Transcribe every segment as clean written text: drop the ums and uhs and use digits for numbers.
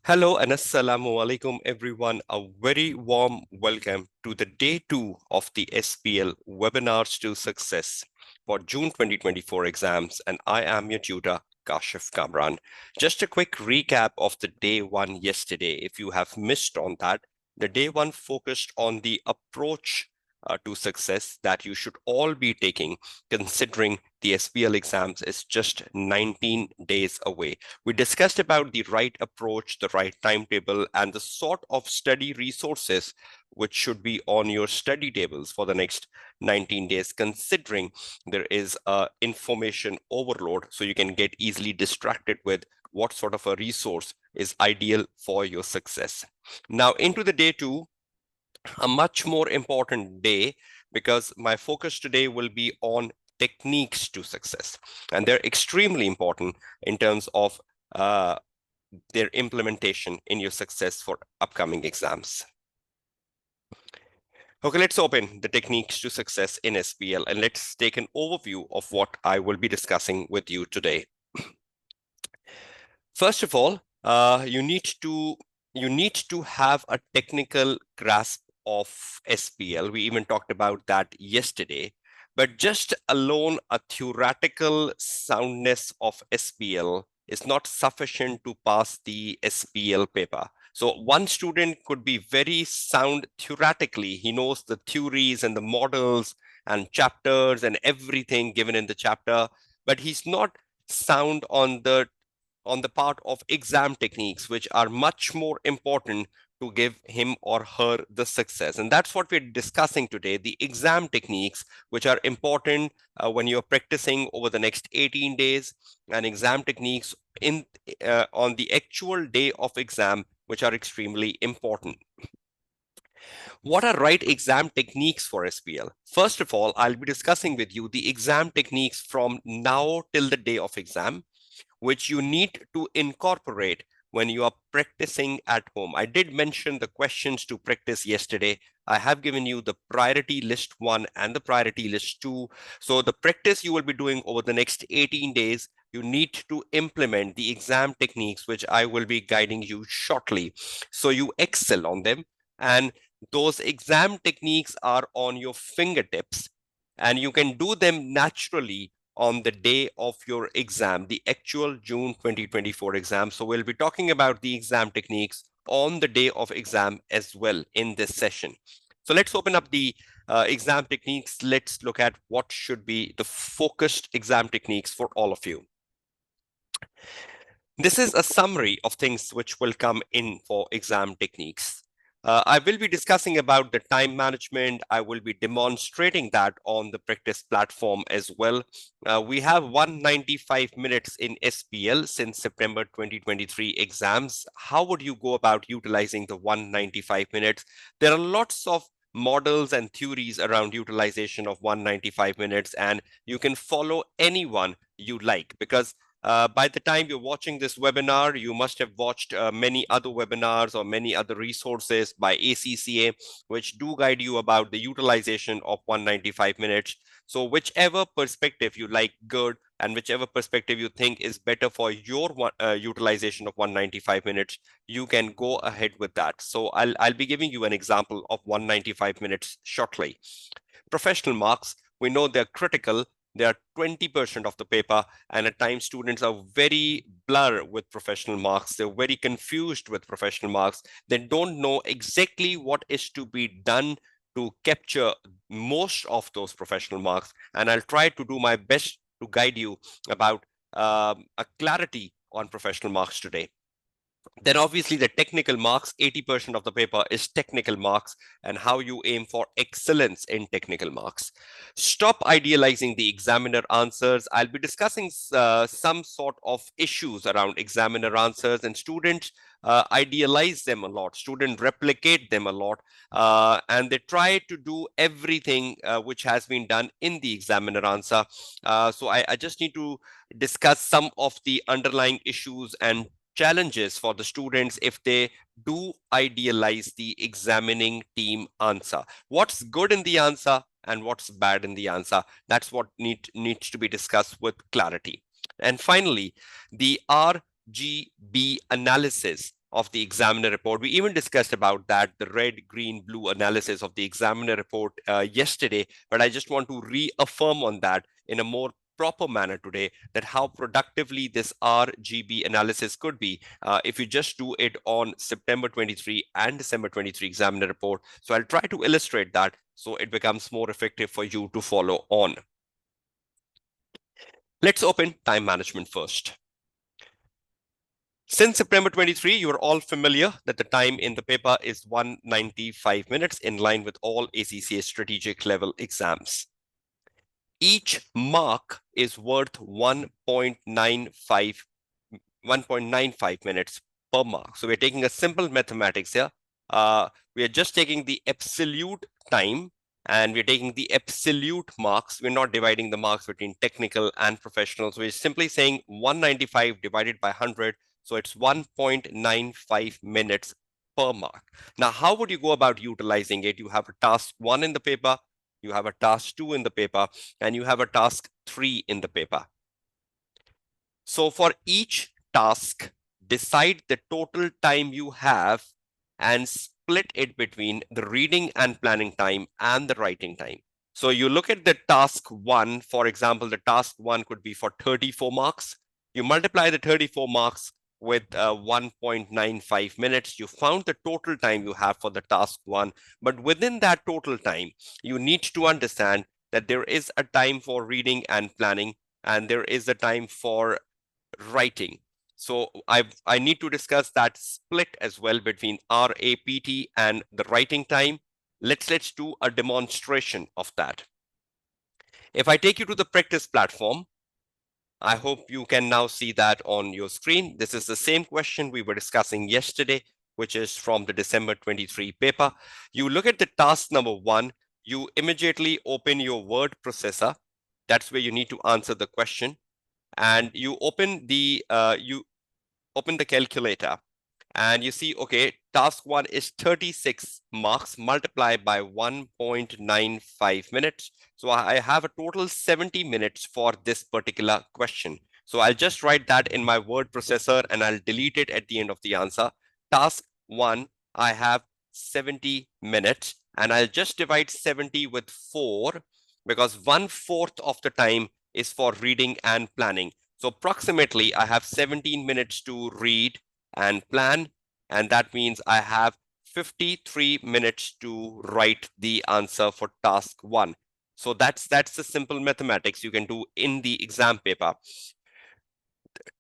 Hello and assalamu alaikum everyone. A very warm welcome to the day 2 of the SBL Webinars to Success for June 2024 exams, and I am your tutor Kashif Kamran. Just a quick recap of the day 1 yesterday. If you have missed on that, the day 1 focused on the approach to success that you should all be taking, considering the SBL exams is just 19 days away. We discussed about the right approach, the right timetable, and the sort of study resources which should be on your study tables for the next 19 days, considering there is information overload, so you can get easily distracted with what sort of a resource is ideal for your success. Now, into the day 2, a much more important day, because my focus today will be on techniques to success, and they're extremely important in terms of their implementation in your success for upcoming exams. Okay, let's open the techniques to success in SBL and let's take an overview of what I will be discussing with you today. First of all, you need to have a technical grasp of SBL. We even talked about that yesterday. But just alone a theoretical soundness of SBL is not sufficient to pass the SBL paper. So one student could be very sound theoretically. He knows the theories and the models and chapters and everything given in the chapter, but he's not sound on the part of exam techniques, which are much more important to give him or her the success. And that's what we're discussing today, the exam techniques, which are important when you're practicing over the next 18 days, and exam techniques on the actual day of exam, which are extremely important. What are right exam techniques for SBL? First of all, I'll be discussing with you the exam techniques from now till the day of exam, which you need to incorporate when you are practicing at home. I did mention the questions to practice yesterday. I have given you the priority list 1 and the priority list 2. So the practice you will be doing over the next 18 days, you need to implement the exam techniques, which I will be guiding you shortly, so you excel on them. And those exam techniques are on your fingertips, and you can do them naturally on the day of your exam, the actual June 2024 exam. So we'll be talking about the exam techniques on the day of exam as well in this session. So let's open up the exam techniques. Let's look at what should be the focused exam techniques for all of you. This is a summary of things which will come in for exam techniques. I will be discussing about the time management. I will be demonstrating that on the practice platform as well. We have 195 minutes in SBL since September 2023 exams. How would you go about utilizing the 195 minutes? There are lots of models and theories around utilization of 195 minutes, and you can follow anyone you like, because by the time you're watching this webinar, you must have watched many other webinars or many other resources by ACCA, which do guide you about the utilization of 195 minutes. So whichever perspective you like, good, and whichever perspective you think is better for your utilization of 195 minutes, you can go ahead with that. So I'll be giving you an example of 195 minutes shortly. Professional marks, we know they're critical. They are 20% of the paper, and at times students are very blur with professional marks. They're very confused with professional marks. They don't know exactly what is to be done to capture most of those professional marks. And I'll try to do my best to guide you about a clarity on professional marks today. Then obviously the technical marks, 80% of the paper is technical marks, and how you aim for excellence in technical marks. Stop idealizing the examiner answers. I'll be discussing some sort of issues around examiner answers, and students idealize them a lot. Students replicate them a lot, and they try to do everything which has been done in the examiner answer. So I just need to discuss some of the underlying issues and challenges for the students if they do idealize the examining team answer. What's good in the answer and what's bad in the answer? That's what needs to be discussed with clarity. And finally, the R RGB analysis of the examiner report. We even discussed about that, the red, green, blue analysis of the examiner report yesterday, but I just want to reaffirm on that in a more proper manner today, that how productively this RGB analysis could be if you just do it on September 23 and December 23 examiner report. So I'll try to illustrate that so it becomes more effective for you to follow on. Let's open time management first. Since September 23, you are all familiar that the time in the paper is 195 minutes, in line with all ACCA strategic level exams. Each mark is worth 1.95 minutes per mark. So we're taking a simple mathematics here. We are just taking the absolute time and we're taking the absolute marks. We're not dividing the marks between technical and professional. So we're simply saying 195 divided by 100. So it's 1.95 minutes per mark. Now, how would you go about utilizing it? You have a task 1 in the paper, you have a task 2 in the paper, and you have a task 3 in the paper. So for each task, decide the total time you have and split it between the reading and planning time and the writing time. So you look at the task 1, for example, the task 1 could be for 34 marks. You multiply the 34 marks with 1.95 minutes. You found the total time you have for the task 1. But within that total time, you need to understand that there is a time for reading and planning, and there is a time for writing. So I need to discuss that split as well between RAPT and the writing time. Let's do a demonstration of that. If I take you to the practice platform, I hope you can now see that on your screen. This is the same question we were discussing yesterday, which is from the December 23 paper. You look at the task number 1, you immediately open your word processor. That's where you need to answer the question. And you open the calculator and you see, okay, task 1 is 36 marks multiplied by 1.95 minutes. So I have a total 70 minutes for this particular question. So I'll just write that in my word processor and I'll delete it at the end of the answer. Task 1, I have 70 minutes and I'll just divide 70 with 4 because 1/4 of the time is for reading and planning. So approximately I have 17 minutes to read and plan, and that means I have 53 minutes to write the answer for task 1. So that's the simple mathematics you can do in the exam paper.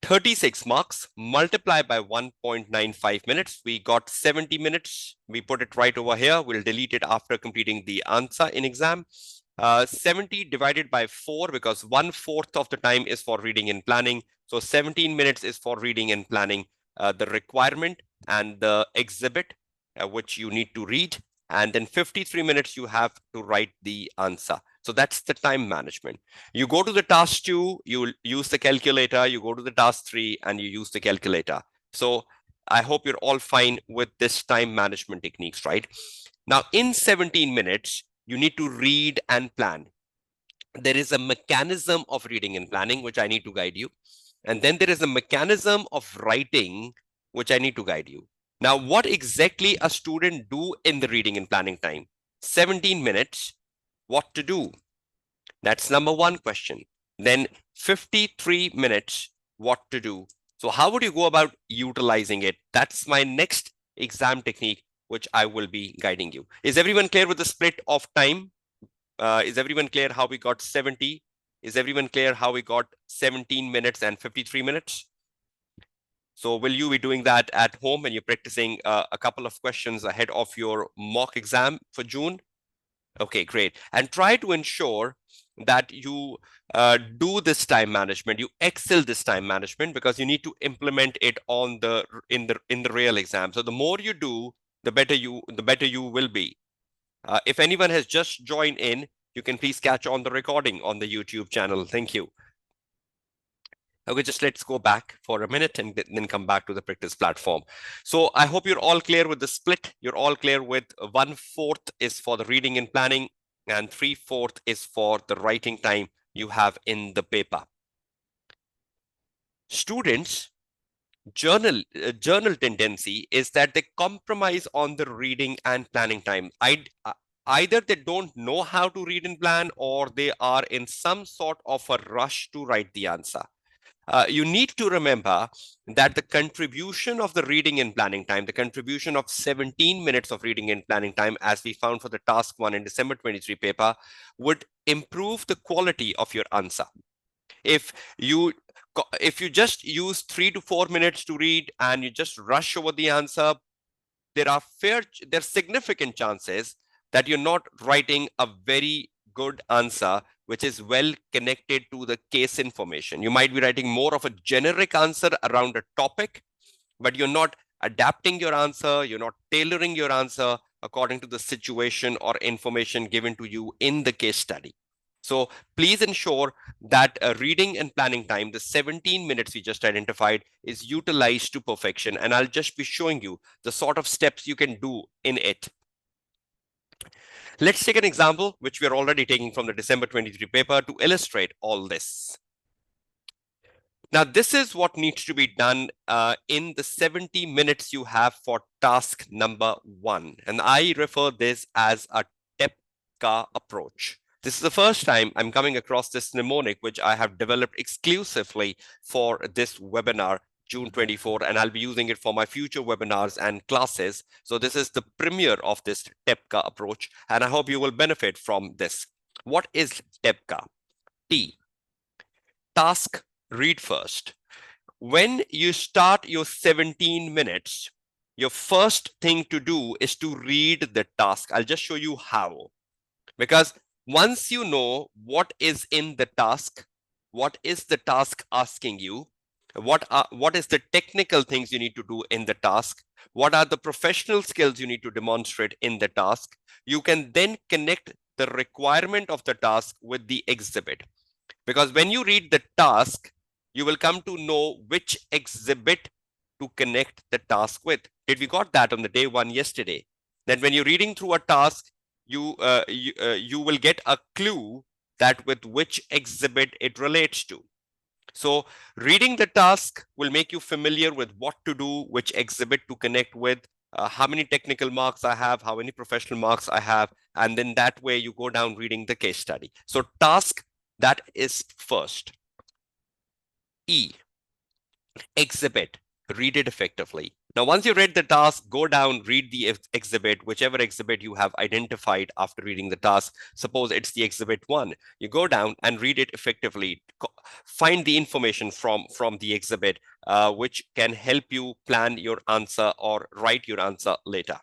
36 marks multiplied by 1.95 minutes. We got 70 minutes. We put it right over here. We'll delete it after completing the answer in exam. 70 divided by 4 because 1/4 of the time is for reading and planning. So 17 minutes is for reading and planning, the requirement and the exhibit, which you need to read. And then 53 minutes you have to write the answer. So that's the time management. You go to the task 2, you use the calculator. You go to the task 3 and you use the calculator. So I hope you're all fine with this time management techniques, right? Now in 17 minutes, you need to read and plan. There is a mechanism of reading and planning, which I need to guide you. And then there is a mechanism of writing, which I need to guide you. Now, what exactly a student do in the reading and planning time? 17 minutes, what to do? That's number 1 question. Then 53 minutes, what to do? So how would you go about utilizing it? That's my next exam technique, which I will be guiding you. Is everyone clear with the split of time? Is everyone clear how we got 70? Is everyone clear how we got 17 minutes and 53 minutes? So will you be doing that at home when you're practicing a couple of questions ahead of your mock exam for June? Okay, great. And try to ensure that you do this time management, you excel this time management, because you need to implement it on in the real exam. So the more you do, the better you will be. If anyone has just joined in, you can please catch on the recording on the YouTube channel. Thank you. Okay, just let's go back for a minute and then come back to the practice platform. So I hope you're all clear with the split. You're all clear with 1/4 is for the reading and planning and 3/4 is for the writing time you have in the paper. Students, journal tendency is that they compromise on the reading and planning time. Either they don't know how to read and plan, or they are in some sort of a rush to write the answer. You need to remember that the contribution of the reading and planning time, the contribution of 17 minutes of reading and planning time, as we found for the task 1 in December 23 paper, would improve the quality of your answer. If you just use 3 to 4 minutes to read and you just rush over the answer, there are significant chances that you're not writing a very good answer which is well connected to the case information. You might be writing more of a generic answer around a topic, but you're not adapting your answer, you're not tailoring your answer according to the situation or information given to you in the case study. So please ensure that reading and planning time, the 17 minutes we just identified, is utilized to perfection. And I'll just be showing you the sort of steps you can do in it. Let's take an example, which we are already taking from the December 23 paper to illustrate all this. Now, this is what needs to be done in the 70 minutes you have for task number 1. And I refer this as a TEPCA approach. This is the first time I'm coming across this mnemonic, which I have developed exclusively for this webinar, June 24, and I'll be using it for my future webinars and classes. So this is the premiere of this TEPCA approach, and I hope you will benefit from this. What is TEPCA? T, task, read first. When you start your 17 minutes, your first thing to do is to read the task. I'll just show you how. Because once you know what is in the task, what is the task asking you, what is the technical things you need to do in the task, what are the professional skills you need to demonstrate in the task, you can then connect the requirement of the task with the exhibit. Because when you read the task, you will come to know which exhibit to connect the task with. Did we got that on the day 1 yesterday? That when you're reading through a task, you will get a clue that with which exhibit it relates to. So reading the task will make you familiar with what to do, which exhibit to connect with, how many technical marks I have, how many professional marks I have, and then that way you go down reading the case study. So task, that is first. E, exhibit, read it effectively. Now, once you read the task, go down, read the exhibit, whichever exhibit you have identified after reading the task. Suppose it's the exhibit 1. You go down and read it effectively. Find the information from the exhibit, which can help you plan your answer or write your answer later.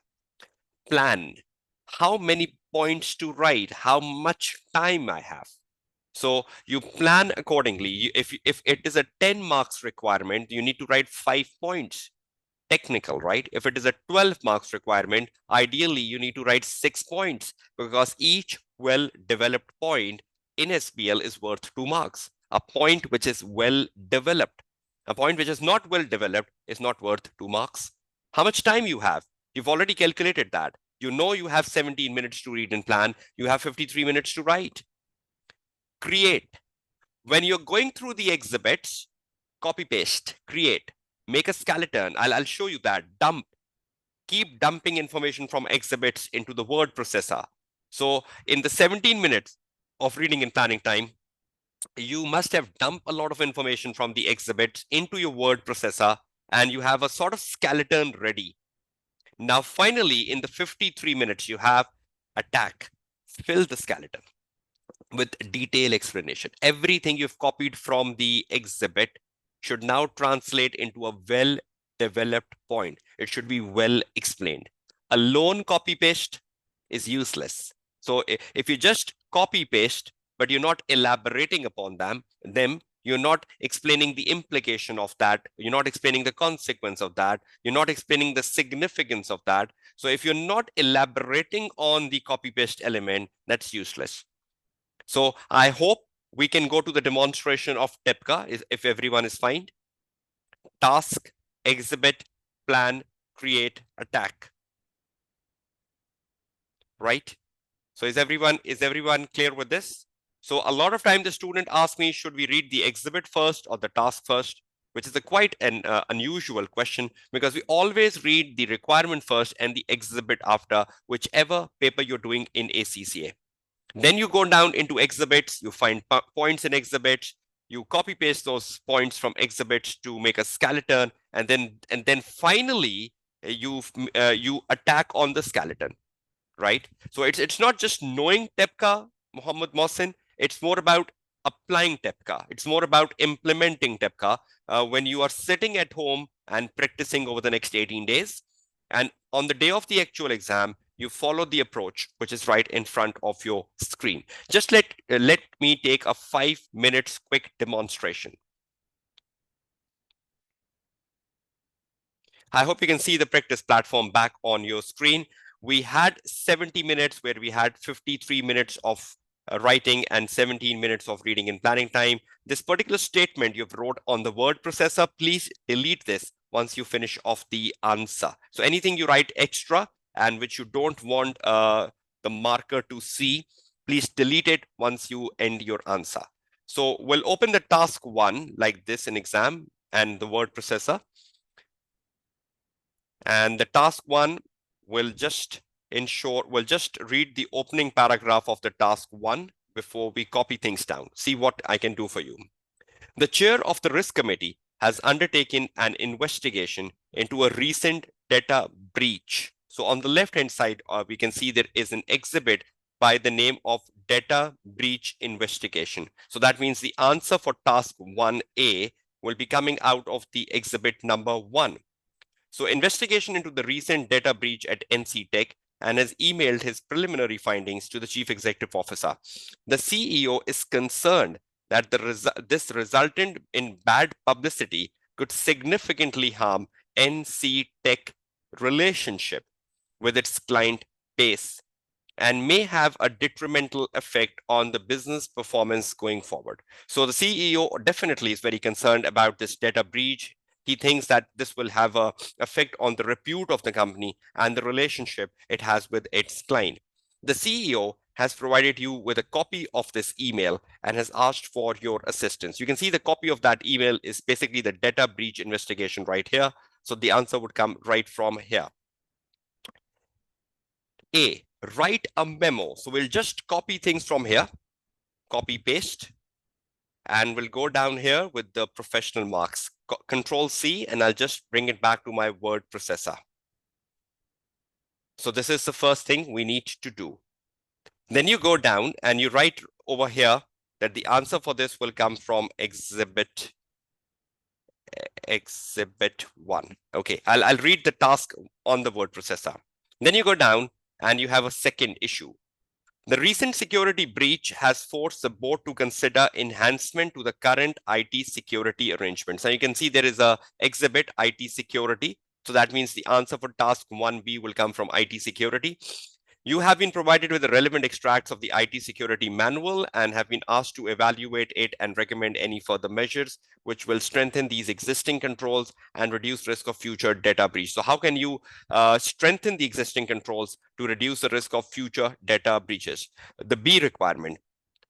Plan. How many points to write? How much time I have? So you plan accordingly. If it is a 10 marks requirement, you need to write 5 points. Technical, right? If it is a 12 marks requirement, ideally you need to write 6 points, because each well-developed point in SBL is worth 2 marks. A point which is well-developed. A point which is not well-developed is not worth 2 marks. How much time you have? You've already calculated that. You know you have 17 minutes to read and plan. You have 53 minutes to write. Create. When you're going through the exhibits, copy paste, create, make a skeleton. I'll show you that. Dump. Keep dumping information from exhibits into the word processor. So in the 17 minutes of reading and planning time, you must have dumped a lot of information from the exhibits into your word processor, and you have a sort of skeleton ready. Now, finally, in the 53 minutes you have, attack. Fill the skeleton with detailed explanation. Everything you've copied from the exhibit should now translate into a well-developed point. It should be well explained. A lone copy paste is useless. So if you just copy paste, but you're not elaborating upon them, you're not explaining the implication of that, you're not explaining the consequence of that, you're not explaining the significance of that. So if you're not elaborating on the copy paste element, that's useless. So I hope we can go to the demonstration of TEPCA if everyone is fine. Task, exhibit, plan, create, attack. Right? So is everyone clear with this? So a lot of time the student asks me, should we read the exhibit first or the task first? which is a quite an unusual question, because we always read the requirement first and the exhibit after, whichever paper you're doing in ACCA. Then you go down into exhibits, you find points in exhibits, you copy paste those points from exhibits to make a skeleton, and then finally you attack on the skeleton, right? So it's not just knowing TEPCA, Muhammad Mohsin, it's more about applying TEPCA. It's more about implementing TEPCA when you are sitting at home and practicing over the next 18 days. And on the day of the actual exam, you follow the approach, which is right in front of your screen. Just let me take a 5 minutes quick demonstration. I hope you can see the practice platform back on your screen. We had 70 minutes where we had 53 minutes of writing and 17 minutes of reading and planning time. This particular statement you've wrote on the word processor, please delete this once you finish off the answer. So anything you write extra and which you don't want the marker to see, please delete it once you end your answer. So we'll open the task 1 like this in exam and the word processor. And the task 1 will just read the opening paragraph of the task 1 before we copy things down. See what I can do for you. The chair of the risk committee has undertaken an investigation into a recent data breach. So on the left-hand side, we can see there is an exhibit by the name of data breach investigation. So that means the answer for task 1A will be coming out of the exhibit number 1. So investigation into the recent data breach at NC Tech and has emailed his preliminary findings to the Chief Executive Officer. The CEO is concerned that this resulted in bad publicity could significantly harm NC Tech relationship with its client base and may have a detrimental effect on the business performance going forward. So the CEO definitely is very concerned about this data breach. He thinks that this will have an effect on the repute of the company and the relationship it has with its client. The CEO has provided you with a copy of this email and has asked for your assistance. You can see the copy of that email is basically the data breach investigation right here. So the answer would come right from here. A, write a memo. So we'll just copy things from here, copy paste, and we'll go down here with the professional marks. Control C, and I'll just bring it back to my word processor. So this is the first thing we need to do. Then you go down and you write over here that the answer for this will come from exhibit 1. Okay, I'll read the task on the word processor. Then you go down and you have a second issue. The recent security breach has forced the board to consider enhancement to the current IT security arrangements. And you can see there is a exhibit IT security. So that means the answer for task 1B will come from IT security. You have been provided with the relevant extracts of the IT security manual and have been asked to evaluate it and recommend any further measures which will strengthen these existing controls and reduce risk of future data breach. So how can you strengthen the existing controls to reduce the risk of future data breaches? The B requirement.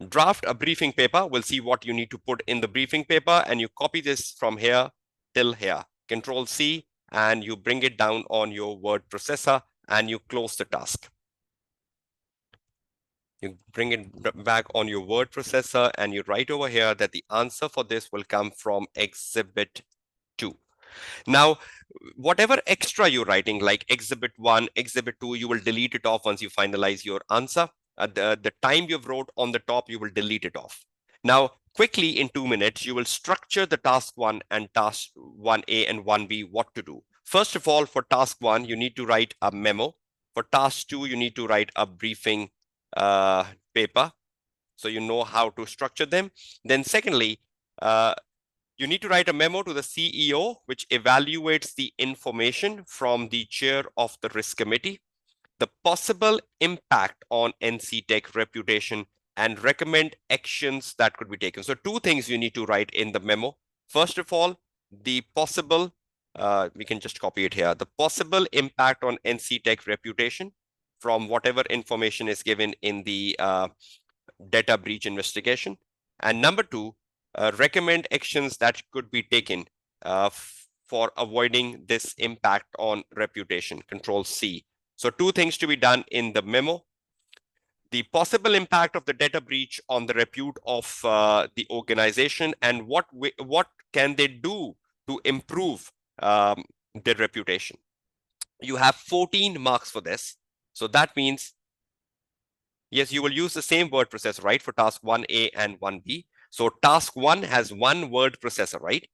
Draft a briefing paper. We'll see what you need to put in the briefing paper, and you copy this from here till here. Control C, and you bring it down on your word processor and you close the task. You bring it back on your word processor and you write over here that the answer for this will come from exhibit 2. Now, whatever extra you're writing, like exhibit 1, exhibit 2, you will delete it off once you finalize your answer. The time you've wrote on the top, you will delete it off. Now, quickly in 2 minutes, you will structure the task 1 and task 1A and 1B, what to do. First of all, for task 1, you need to write a memo. For task 2, you need to write a briefing paper, so you know how to structure them. Then secondly, you need to write a memo to the CEO which evaluates the information from the chair of the risk committee, the possible impact on NC Tech reputation, and recommend actions that could be taken. So 2 things you need to write in the memo. First of all, the possible, we can just copy it here, the possible impact on NC Tech reputation from whatever information is given in the data breach investigation. And number 2, recommend actions that could be taken for avoiding this impact on reputation. Control C. So two things to be done in the memo. The possible impact of the data breach on the repute of the organization, and what can they do to improve their reputation. You have 14 marks for this. So that means, yes, you will use the same word processor, right, for task 1A and 1B. So task 1 has one word processor, right?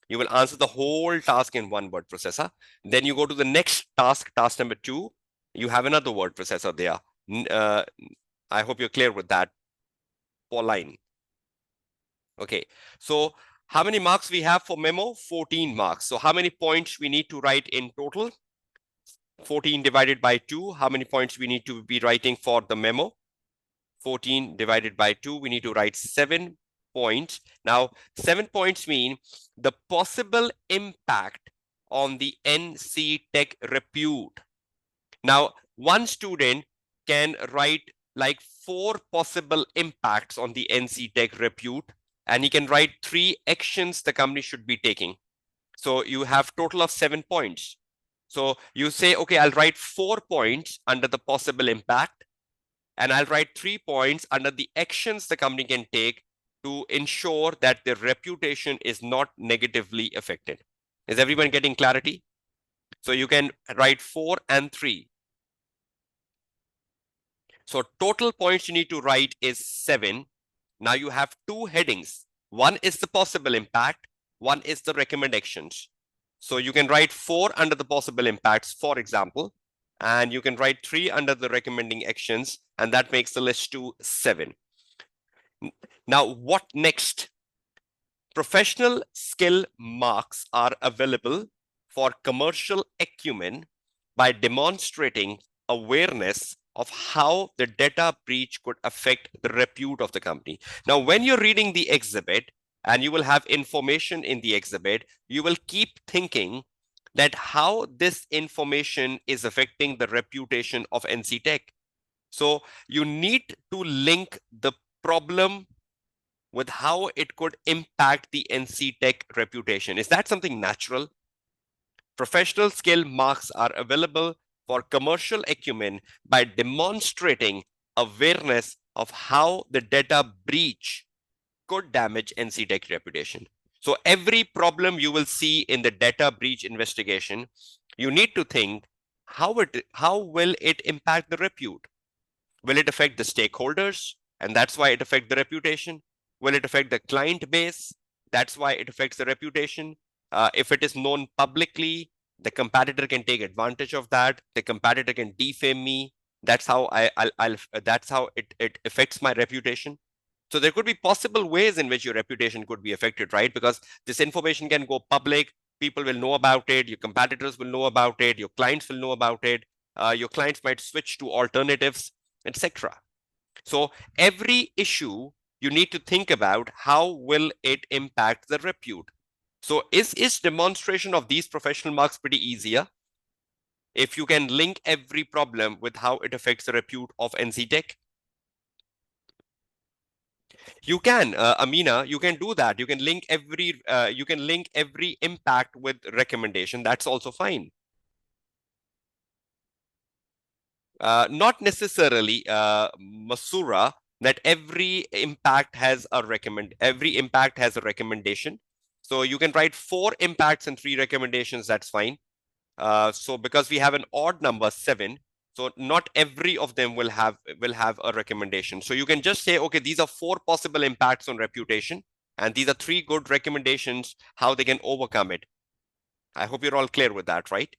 You will answer the whole task in one word processor. Then you go to the next task, task number 2. You have another word processor there. I hope you're clear with that. Pauline. Okay, so how many marks we have for memo? 14 marks. So how many points we need to write in total? 14 divided by 2. How many points we need to be writing for the memo? 14 divided by 2. We need to write 7 points. Now, 7 points mean the possible impact on the NC Tech repute. Now, one student can write like 4 possible impacts on the NC Tech repute, and he can write 3 actions the company should be taking. So you have total of 7 points. So you say, okay, I'll write 4 points under the possible impact, and I'll write 3 points under the actions the company can take to ensure that their reputation is not negatively affected. Is everyone getting clarity? So you can write 4 and 3. So total points you need to write is 7. Now you have 2 headings. One is the possible impact, one is the recommendations. So you can write 4 under the possible impacts, for example, and you can write 3 under the recommending actions, and that makes the list to 7. Now, what next? Professional skill marks are available for commercial acumen by demonstrating awareness of how the data breach could affect the repute of the company. Now, when you're reading the exhibit and you will have information in the exhibit, you will keep thinking that how this information is affecting the reputation of NC Tech. So you need to link the problem with how it could impact the NC Tech reputation. Is that something natural? Professional skill marks are available for commercial acumen by demonstrating awareness of how the data breach could damage NC Tech reputation. So every problem you will see in the data breach investigation, you need to think, how will it impact the repute? Will it affect the stakeholders? And that's why it affects the reputation. Will it affect the client base? That's why it affects the reputation. If it is known publicly, the competitor can take advantage of that. The competitor can defame me. That's how that's how it affects my reputation. So there could be possible ways in which your reputation could be affected, right? Because this information can go public. People will know about it. Your competitors will know about it. Your clients will know about it. Your clients might switch to alternatives, etc. So every issue you need to think about, how will it impact the repute? So is demonstration of these professional marks pretty easier? If you can link every problem with how it affects the repute of NC Tech? You can, Amina, you can do that. You can link every impact with recommendation. That's also fine. Not necessarily, Masura, that every impact has a recommendation. So you can write 4 impacts and 3 recommendations. That's fine. So because we have an odd number 7, so not every of them will have a recommendation. So you can just say, okay, these are 4 possible impacts on reputation, and these are 3 good recommendations how they can overcome it. I hope you're all clear with that, right?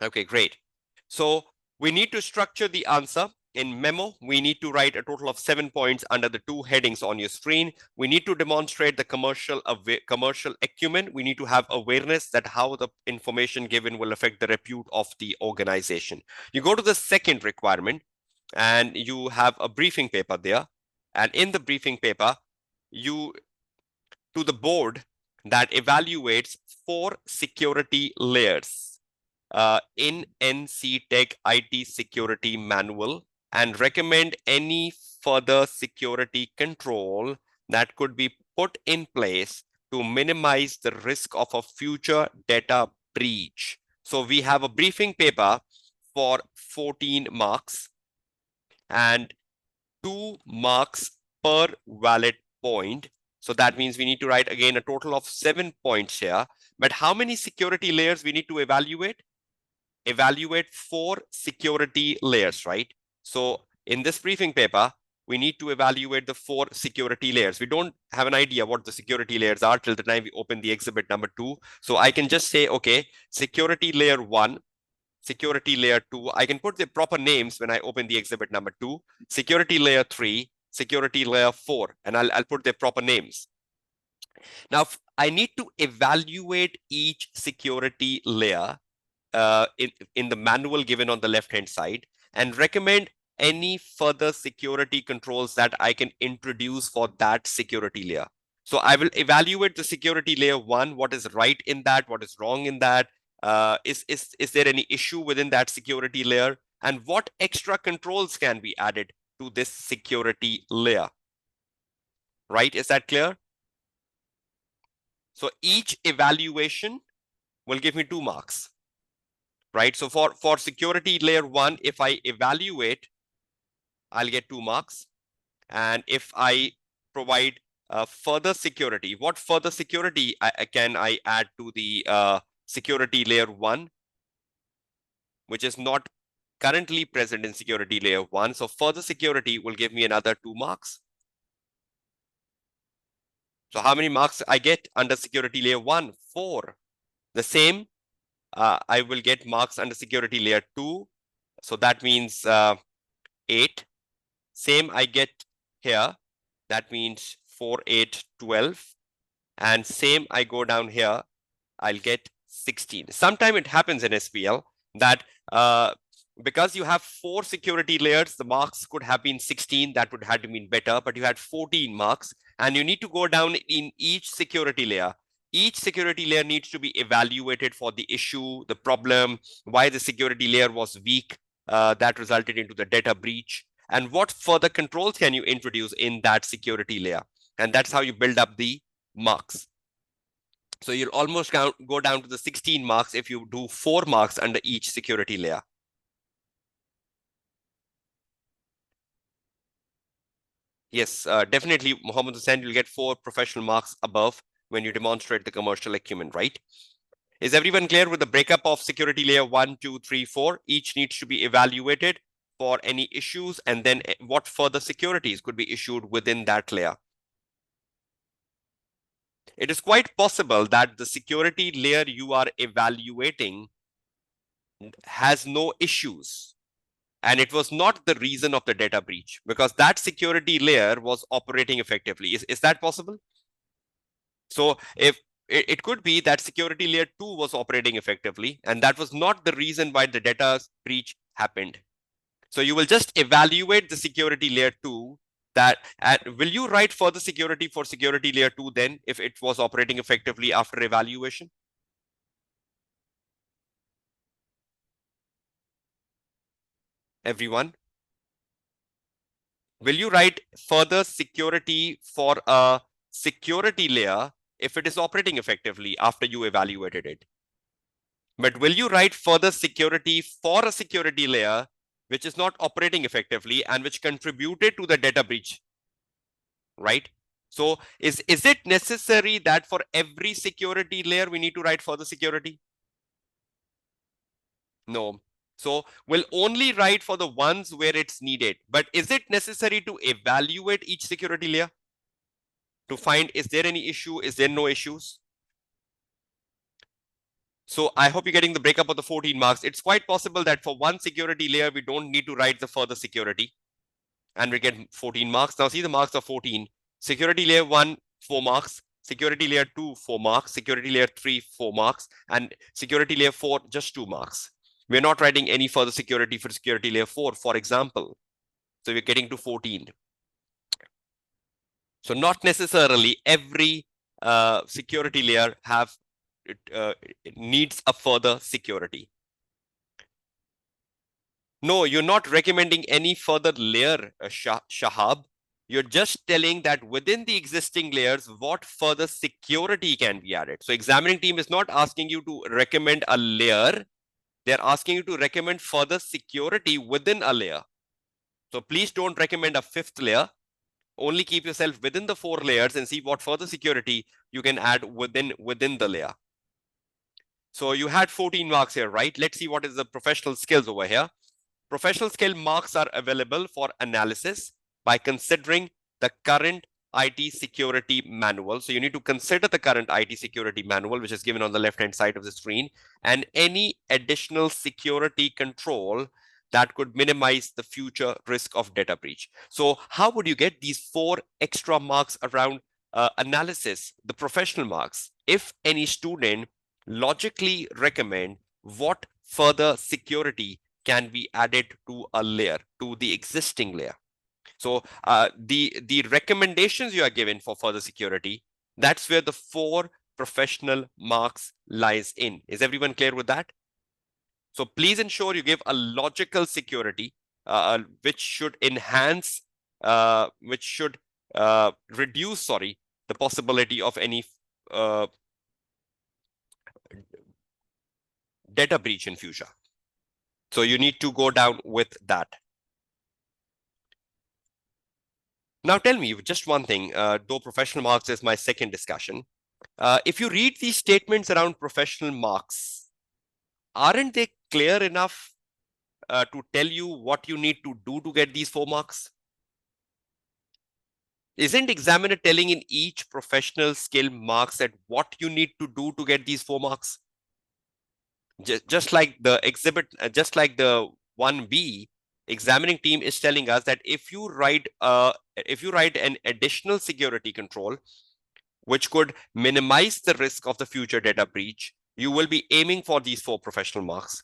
Okay, great. So we need to structure the answer. In memo, we need to write a total of 7 points under the 2 headings on your screen. We need to demonstrate the commercial acumen. We need to have awareness that how the information given will affect the repute of the organization. You go to the second requirement and you have a briefing paper there. And in the briefing paper, you to the board that evaluates 4 security layers in NC Tech IT security manual and recommend any further security control that could be put in place to minimize the risk of a future data breach. So we have a briefing paper for 14 marks and 2 marks per valid point. So that means we need to write again a total of 7 points here. But how many security layers we need to evaluate? Evaluate 4 security layers, right? So in this briefing paper, we need to evaluate the 4 security layers. We don't have an idea what the security layers are till the time we open the exhibit number 2. So I can just say, okay, security layer 1, security layer 2. I can put the proper names when I open the exhibit number 2, security layer 3, security layer 4, and I'll put their proper names. Now, I need to evaluate each security layer in the manual given on the left-hand side and recommend any further security controls that I can introduce for that security layer. So I will evaluate the security layer 1, what is right in that, what is wrong in that, is there any issue within that security layer, and what extra controls can be added to this security layer, right? Is that clear? So each evaluation will give me 2 marks, right? So for security layer 1, if I evaluate, I'll get 2 marks. And if I provide further security, what further security can I add to the security layer 1, which is not currently present in security layer 1. So further security will give me another 2 marks. So how many marks I get under security layer 1? 4. The same, I will get marks under security layer 2. So that means 8. Same I get here. That means 4, 8, 12. And same I go down here, I'll get 16. Sometime it happens in SBL that because you have 4 security layers, the marks could have been 16. That would have been better, but you had 14 marks and you need to go down in each security layer. Each security layer needs to be evaluated for the issue, the problem, why the security layer was weak, that resulted into the data breach, and what further controls can you introduce in that security layer. And that's how you build up the marks. So you'll almost go down to the 16 marks if you do 4 marks under each security layer. Yes, definitely, Mohammed Hussain, you'll get 4 professional marks above when you demonstrate the commercial acumen, right? Is everyone clear with the breakup of security layer 1, 2, 3, 4? Each needs to be evaluated for any issues, and then what further securities could be issued within that layer. It is quite possible that the security layer you are evaluating has no issues, and it was not the reason of the data breach because that security layer was operating effectively. Is that possible? So if it could be that security layer 2 was operating effectively, and that was not the reason why the data breach happened. So you will just evaluate the security layer 2. That will you write further security for security layer 2 then if it was operating effectively after evaluation? Everyone, will you write further security for a security layer if it is operating effectively after you evaluated it? But will you write further security for a security layer which is not operating effectively and which contributed to the data breach, right? So is it necessary that for every security layer we need to write further security? No. So we'll only write for the ones where it's needed. But is it necessary to evaluate each security layer to find is there any issue, is there no issues? So I hope you're getting the breakup of the 14 marks. It's quite possible that for one security layer, we don't need to write the further security and we get 14 marks. Now see the marks of 14. Security layer 1, 4 marks. Security layer 2, 4 marks. Security layer 3, 4 marks. And security layer 4, just 2 marks. We're not writing any further security for security layer 4, for example. So we're getting to 14. So not necessarily every security layer it needs a further security. No, you're not recommending any further layer, Shahab. You're just telling that within the existing layers, what further security can be added. So examining team is not asking you to recommend a layer. They're asking you to recommend further security within a layer. So please don't recommend a fifth layer. Only keep yourself within the 4 layers and see what further security you can add within the layer. So you had 14 marks here, right? Let's see what is the professional skills over here. Professional skill marks are available for analysis by considering the current IT security manual. So you need to consider the current IT security manual, which is given on the left-hand side of the screen, and any additional security control that could minimize the future risk of data breach. So how would you get these 4 extra marks around analysis, the professional marks? If any student logically recommend what further security can be added to a layer, to the existing layer. So the recommendations you are given for further security, that's where the 4 professional marks lies in. Is everyone clear with that? So please ensure you give a logical security, which should enhance, which should reduce, sorry, the possibility of any data breach in future. So you need to go down with that. Now tell me just one thing, though professional marks is my second discussion. If you read these statements around professional marks, aren't they clear enough to tell you what you need to do to get these 4 marks? Isn't examiner telling in each professional skill marks at what you need to do to get these 4 marks? Just like the exhibit, just like the 1B, examining team is telling us that if you write an additional security control, which could minimize the risk of the future data breach, you will be aiming for these 4 professional marks.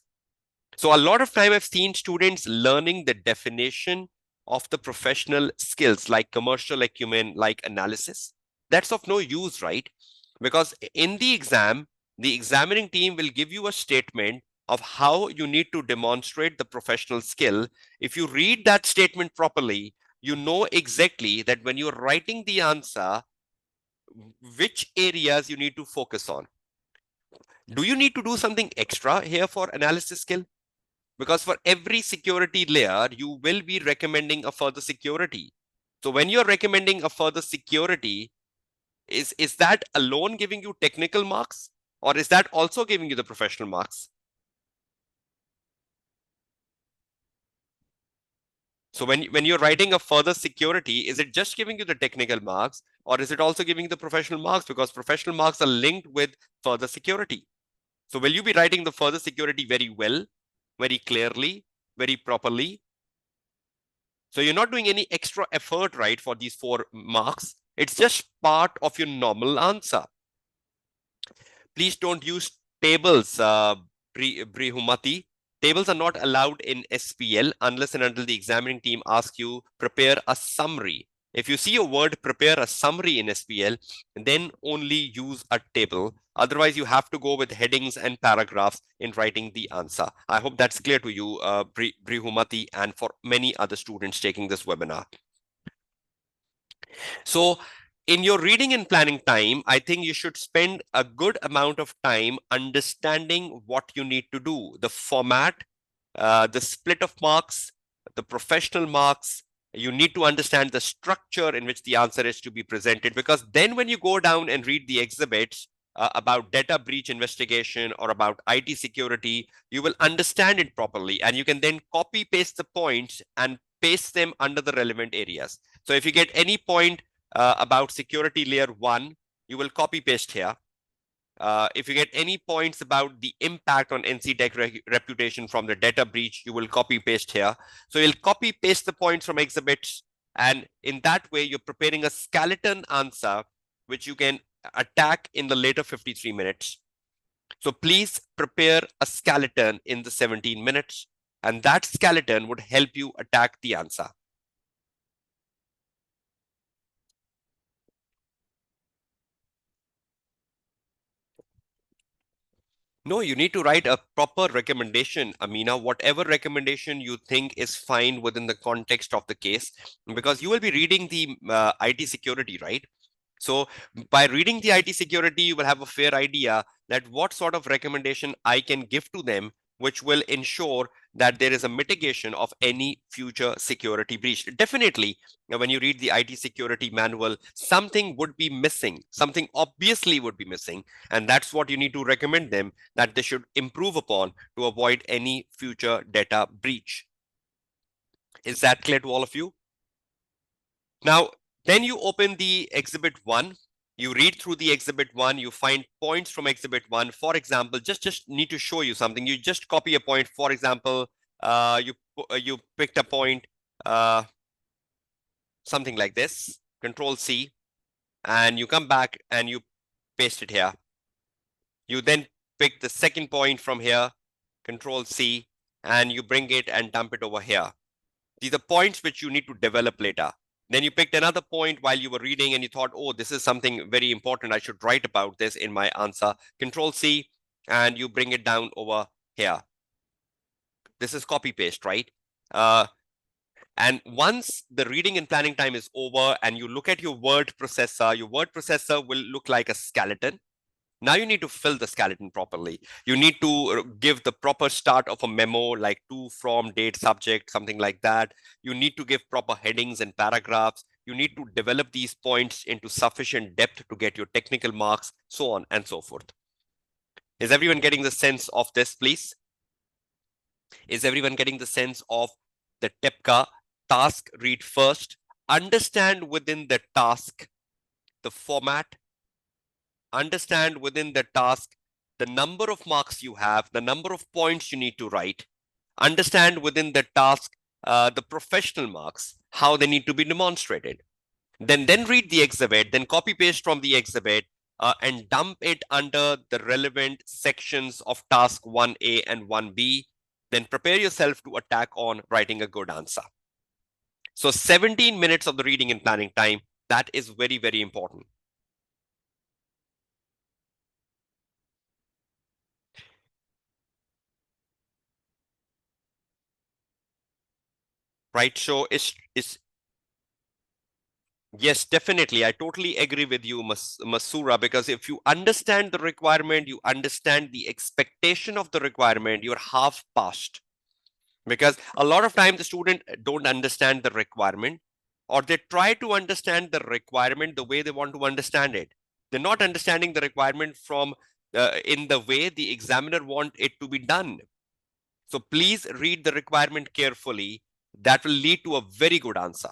So a lot of time I've seen students learning the definition of the professional skills like commercial acumen, like analysis. That's of no use, right? Because in the exam, the examining team will give you a statement of how you need to demonstrate the professional skill. If you read that statement properly, you know exactly that when you're writing the answer, which areas you need to focus on. Do you need to do something extra here for analysis skill? Because for every security layer, you will be recommending a further security. So when you're recommending a further security, is that alone giving you technical marks, or is that also giving you the professional marks? So when you're writing a further security, is it just giving you the technical marks, or is it also giving you the professional marks? Because professional marks are linked with further security. So will you be writing the further security very well, very clearly, very properly? So you're not doing any extra effort, right, for these 4 marks. It's just part of your normal answer. Please don't use tables, Brihumati. Tables are not allowed in SBL unless and until the examining team asks you prepare a summary. If you see a word prepare a summary in SBL, then only use a table. Otherwise, you have to go with headings and paragraphs in writing the answer. I hope that's clear to you, Brihumati, and for many other students taking this webinar. So in your reading and planning time, I think you should spend a good amount of time understanding what you need to do, the format, the split of marks, the professional marks. You need to understand the structure in which the answer is to be presented, because then when you go down and read the exhibits about data breach investigation or about IT security, you will understand it properly, and you can then copy paste the points and paste them under the relevant areas. So if you get any point about security layer 1, you will copy paste here. If you get any points about the impact on NC Tech reputation from the data breach, you will copy paste here. So you'll copy paste the points from exhibits, and in that way, you're preparing a skeleton answer, which you can attack in the later 53 minutes. So please prepare a skeleton in the 17 minutes, and that skeleton would help you attack the answer. No, you need to write a proper recommendation, Amina, whatever recommendation you think is fine within the context of the case, because you will be reading the IT security, right? So by reading the IT security, you will have a fair idea that what sort of recommendation I can give to them, which will ensure that there is a mitigation of any future security breach. Definitely, when you read the IT security manual, something would be missing, something obviously would be missing, and that's what you need to recommend them that they should improve upon to avoid any future data breach. Is that clear to all of you? Now, then you open the exhibit 1, you read through the exhibit 1, you find points from exhibit 1. For example, just need to show you something. You just copy a point. For example, you picked a point, uh, something like this, Control C, and you come back and you paste it here. You then pick the second point from here, Control C, and you bring it and dump it over here. These are points which you need to develop later. Then you picked another point while you were reading and you thought, oh, this is something very important. I should write about this in my answer. Control C, and you bring it down over here. This is copy paste, right? And once the reading and planning time is over and you look at your word processor will look like a skeleton. Now you need to fill the skeleton properly. You need to give the proper start of a memo, like to, from, date, subject, something like that. You need to give proper headings and paragraphs. You need to develop these points into sufficient depth to get your technical marks, so on and so forth. Is everyone getting the sense of this, please? Is everyone getting the sense of the TEPCA task read first? Understand within the task the format, understand within the task the number of marks you have, the number of points you need to write, understand within the task the professional marks, how they need to be demonstrated. Then read the exhibit, then copy paste from the exhibit and dump it under the relevant sections of task 1A and 1B. Then prepare yourself to attack on writing a good answer. So 17 minutes of the reading and planning time, that is very, very important. Right? So it's yes, definitely. I totally agree with you, Masura, because if you understand the requirement, you understand the expectation of the requirement, you're half passed. Because a lot of times the student don't understand the requirement, or they try to understand the requirement the way they want to understand it. They're not understanding the requirement from in the way the examiner want it to be done. So please read the requirement carefully. That will lead to a very good answer.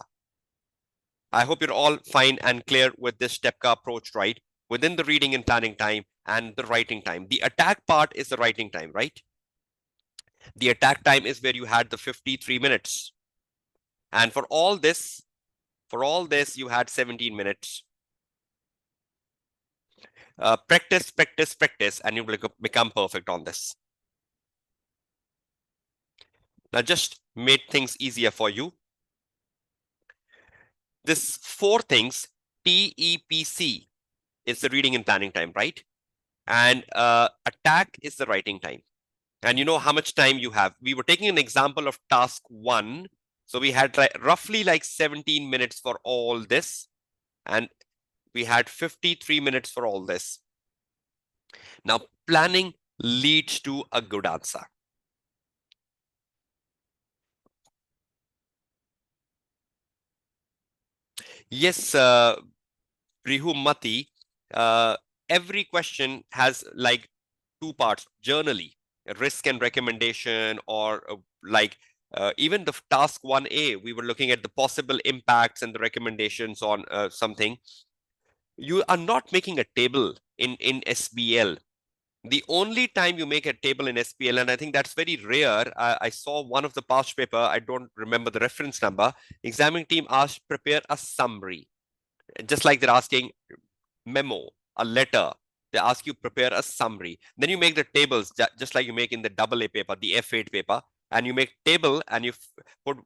I hope you're all fine and clear with this STEPCA approach, right? Within the reading and planning time and the writing time. The attack part is the writing time, right? The attack time is where you had the 53 minutes. And for all this, you had 17 minutes. Practice, practice, practice, and you will become perfect on this. Now, just made things easier for you. This 4 things, TEPC is the reading and planning time, right? And attack is the writing time. And you know how much time you have. We were taking an example of task 1. So we had roughly like 17 minutes for all this. And we had 53 minutes for all this. Now, planning leads to a good answer. Yes, Rihumati, every question has like 2 parts, journally, risk and recommendation, or even the task 1A, we were looking at the possible impacts and the recommendations on something. You are not making a table in SBL. The only time you make a table in SBL, and I think that's very rare. I saw one of the past paper, I don't remember the reference number, examining team asked prepare a summary. Just like they're asking memo, a letter, they ask you prepare a summary. Then you make the tables just like you make in the AA paper, the F8 paper, and you make table and you put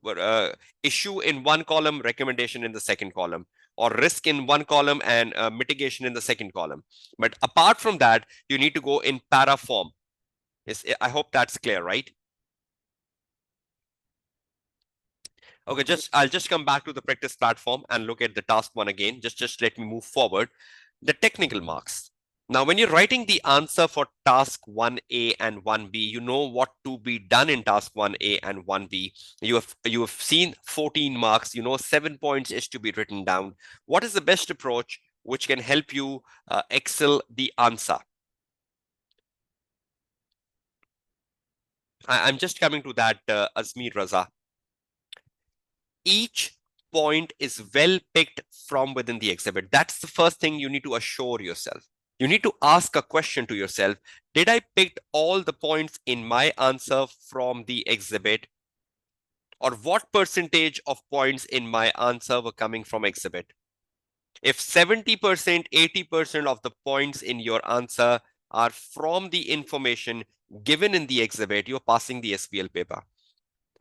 issue in one column, recommendation in the second column, or risk in one column and mitigation in the second column. But apart from that, you need to go in para form. I hope that's clear, right? Okay, I'll just come back to the practice platform and look at the task one again. Just let me move forward. The technical marks. Now, when you're writing the answer for task 1A and 1B, you know what to be done in task 1A and 1B. You have seen 14 marks, you know 7 points is to be written down. What is the best approach which can help you excel the answer? I'm just coming to that, Azmeer Raza. Each point is well picked from within the exhibit. That's the first thing you need to assure yourself. You need to ask a question to yourself. Did I pick all the points in my answer from the exhibit? Or what percentage of points in my answer were coming from exhibit? If 70%, 80% of the points in your answer are from the information given in the exhibit, you're passing the SBL paper.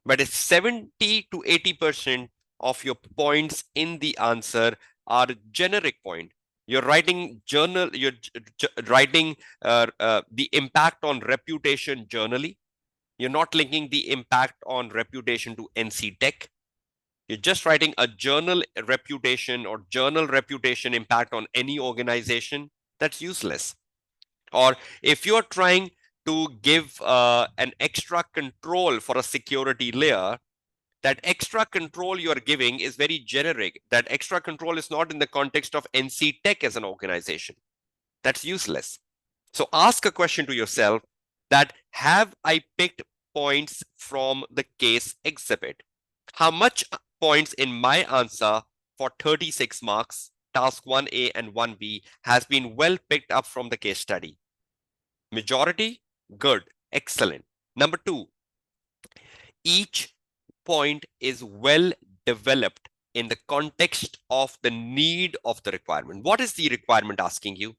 But if 70 to 80% of your points in the answer are generic point, you're writing writing the impact on reputation journally. You're not linking the impact on reputation to NC Tech. You're just writing a journal reputation or journal reputation impact on any organization. That's useless. Or if you're trying to give an extra control for a security layer, that extra control you are giving is very generic. That extra control is not in the context of NC Tech as an organization. That's useless. So ask a question to yourself that have I picked points from the case exhibit? How much points in my answer for 36 marks, task 1A and 1B has been well picked up from the case study? Majority? Good. Excellent. Number two, each point is well developed in the context of the need of the requirement. What is the requirement asking you?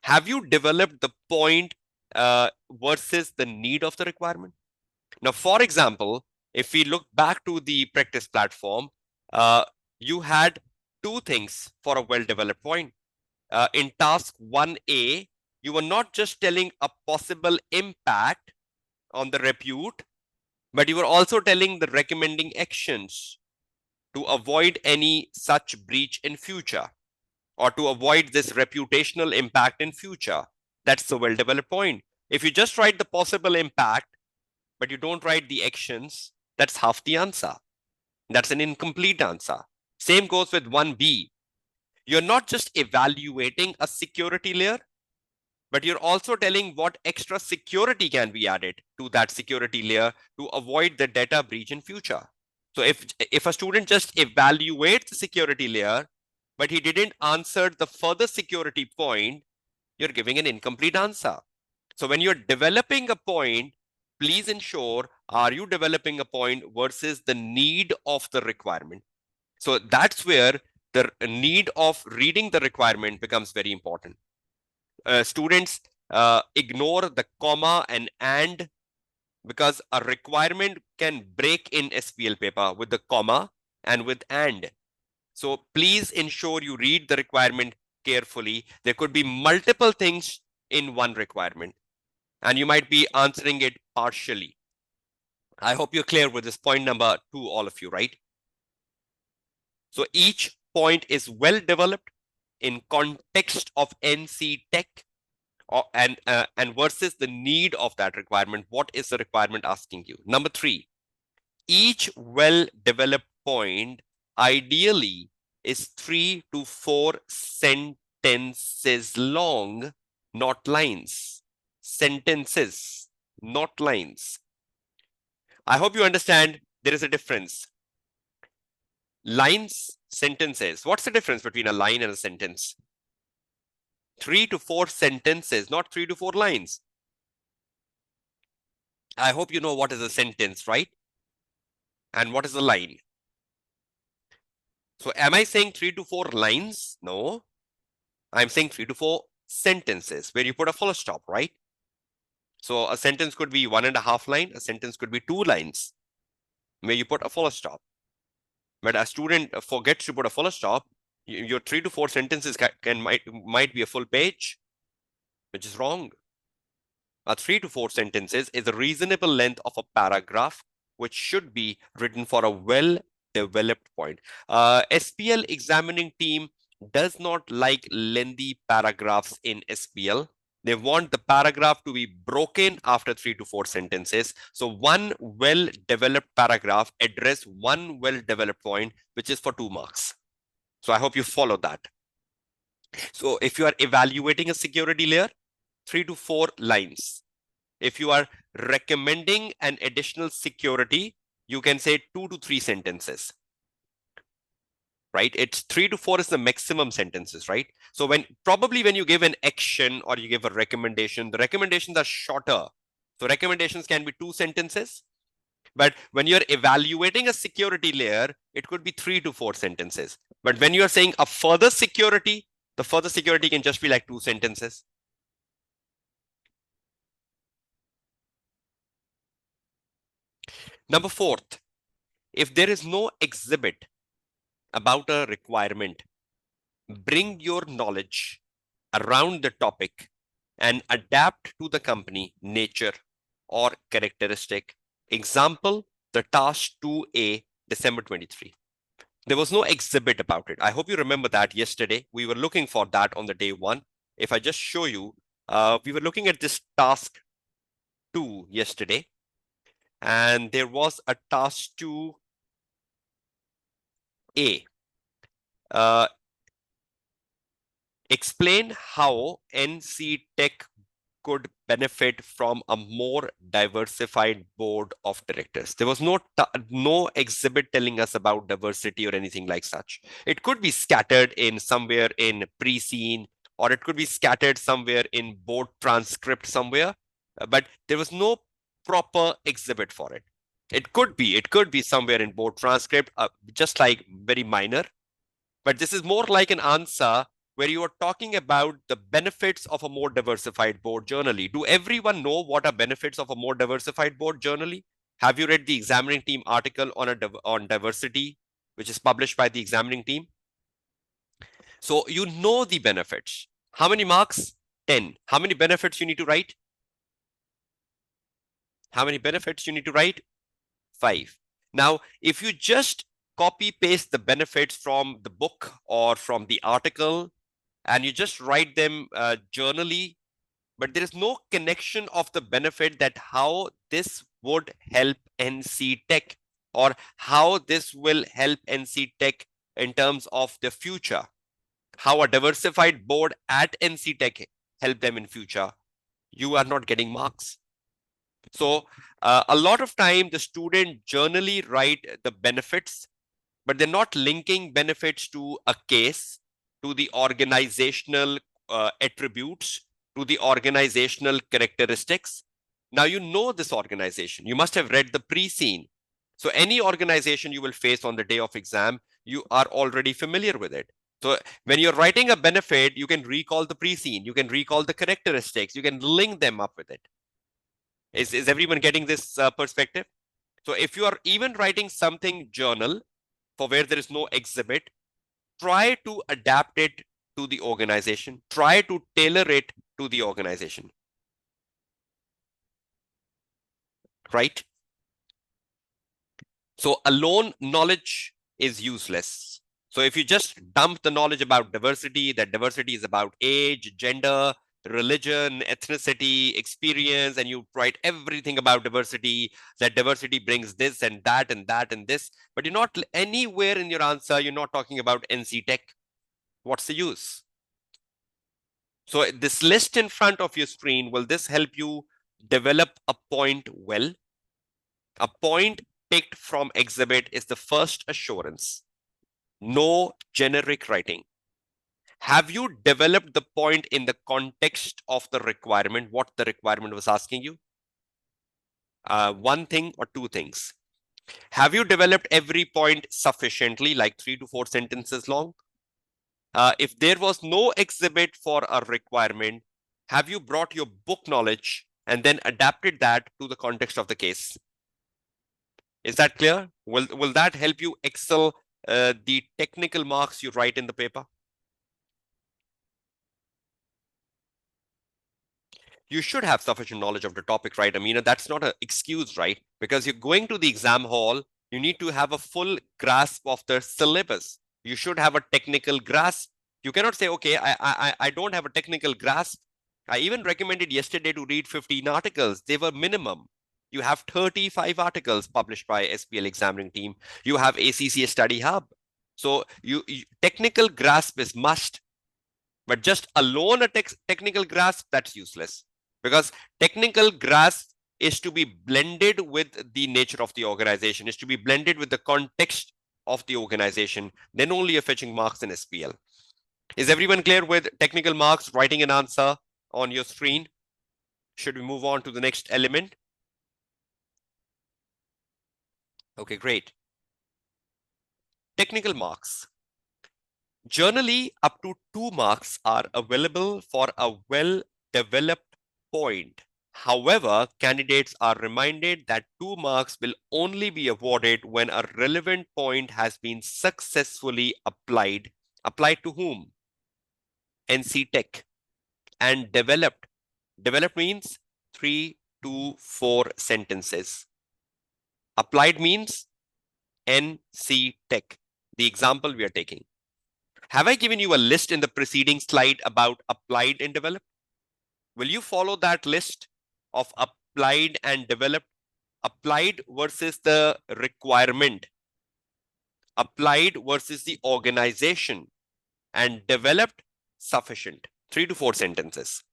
Have you developed the point versus the need of the requirement? Now, for example, if we look back to the practice platform, you had two things for a well-developed point. In task 1A, you were not just telling a possible impact on the repute, but you were also telling the recommending actions to avoid any such breach in future or to avoid this reputational impact in future. That's the well-developed point. If you just write the possible impact, but you don't write the actions, that's half the answer. That's an incomplete answer. Same goes with 1B. You're not just evaluating a security layer, but you're also telling what extra security can be added to that security layer to avoid the data breach in future. So if a student just evaluates the security layer, but he didn't answer the further security point, you're giving an incomplete answer. So when you're developing a point, please ensure, are you developing a point versus the need of the requirement? So that's where the need of reading the requirement becomes very important. Students ignore the comma and because a requirement can break in SBL paper with the comma and with and. So please ensure you read the requirement carefully. There could be multiple things in one requirement, and you might be answering it partially. I hope you're clear with this point number two, all of you, right? So each point is well developed in context of NC Tech and versus the need of that requirement. What is the requirement asking you? Number three, each well-developed point ideally is 3 to 4 sentences long, not lines. Sentences, not lines. I hope you understand there is a difference. Lines, sentences. What's the difference between a line and a sentence? 3 to 4 sentences, not 3 to 4 lines. I hope you know what is a sentence, right? And what is a line? So am I saying 3 to 4 lines? No. I'm saying 3 to 4 sentences where you put a full stop, right? So a sentence could be 1.5 line. A sentence could be 2 lines where you put a full stop. But a student forgets to put a full stop. Your 3 to 4 sentences might be a full page, which is wrong. 3 to 4 sentences is a reasonable length of a paragraph, which should be written for a well-developed point. SBL examining team does not like lengthy paragraphs in SBL. They want the paragraph to be broken after 3 to 4 sentences. So one well-developed paragraph address one well-developed point, which is for 2 marks. So I hope you follow that. So if you are evaluating a security layer, 3 to 4 lines. If you are recommending an additional security, you can say 2 to 3 sentences. Right? It's 3 to 4 is the maximum sentences, right? So probably when you give an action or you give a recommendation, the recommendations are shorter. So recommendations can be 2 sentences. But when you're evaluating a security layer, it could be 3 to 4 sentences. But when you're saying a further security, the further security can just be like 2 sentences. Number 4th, if there is no exhibit about a requirement, bring your knowledge around the topic and adapt to the company nature or characteristic. Example, the task 2A, December 23. There was no exhibit about it. I hope you remember that yesterday. We were looking for that on the day 1. If I just show you, we were looking at this task 2 yesterday, and there was a task 2A. Explain how NC Tech could benefit from a more diversified board of directors. There was no exhibit telling us about diversity or anything like such. It could be scattered in somewhere in pre-scene, or it could be scattered somewhere in board transcript somewhere, but there was no proper exhibit for it. It could be somewhere in board transcript, just like very minor, but this is more like an answer where you are talking about the benefits of a more diversified board journally. Do everyone know what are benefits of a more diversified board journally? Have you read the examining team article on diversity, which is published by the examining team? So you know the benefits. How many marks? 10. How many benefits you need to write? How many benefits you need to write? 5. Now, if you just copy paste the benefits from the book or from the article, and you just write them journally, but there is no connection of the benefit that how this would help NC Tech or how this will help NC Tech in terms of the future, how a diversified board at NC Tech help them in future, you are not getting marks. So a lot of time the student journally write the benefits, but they're not linking benefits to a case, to the organizational attributes, to the organizational characteristics. Now you know this organization. You must have read the pre-scene. So any organization you will face on the day of exam, you are already familiar with it. So when you're writing a benefit, you can recall the pre-scene, you can recall the characteristics, you can link them up with it. Is everyone getting this perspective? So if you are even writing something journal for where there is no exhibit, try to adapt it to the organization. Try to tailor it to the organization. Right? So alone knowledge is useless. So if you just dump the knowledge about diversity, that diversity is about age, gender, religion, ethnicity, experience, and you write everything about diversity, that diversity brings this and that and that and this, but you're not anywhere in your answer, you're not talking about NC Tech. What's the use? So this list in front of your screen, will this help you develop a point well? A point picked from exhibit is the first assurance. No generic writing. Have you developed the point in the context of the requirement, what the requirement was asking you? One thing or two things. Have you developed every point sufficiently, like 3 to 4 sentences long? If there was no exhibit for a requirement, have you brought your book knowledge and then adapted that to the context of the case? Is that clear? Will that help you excel the technical marks you write in the paper? you should have sufficient knowledge of the topic, right, Amina? That's not an excuse, right? Because you're going to the exam hall, you need to have a full grasp of the syllabus. You should have a technical grasp. You cannot say, okay, I don't have a technical grasp. I even recommended yesterday to read 15 articles. They were minimum. You have 35 articles published by SBL examining team. You have ACCA Study Hub. So technical grasp is must. But just alone a technical grasp, that's useless. Because technical grasp is to be blended with the nature of the organization, is to be blended with the context of the organization. Then only you're fetching marks in SPL. Is everyone clear with technical marks, writing an answer on your screen? Should we move on to the next element? Okay, great. Technical marks. Generally, up to 2 marks are available for a well-developed point. However, candidates are reminded that 2 marks will only be awarded when a relevant point has been successfully applied. Applied to whom? NC Tech. And developed. Developed means 3 to 4 sentences. Applied means NC Tech. The example we are taking. Have I given you a list in the preceding slide about applied and developed? Will you follow that list of applied and developed? Applied versus the requirement, applied versus the organization, and developed sufficient. 3 to 4 sentences.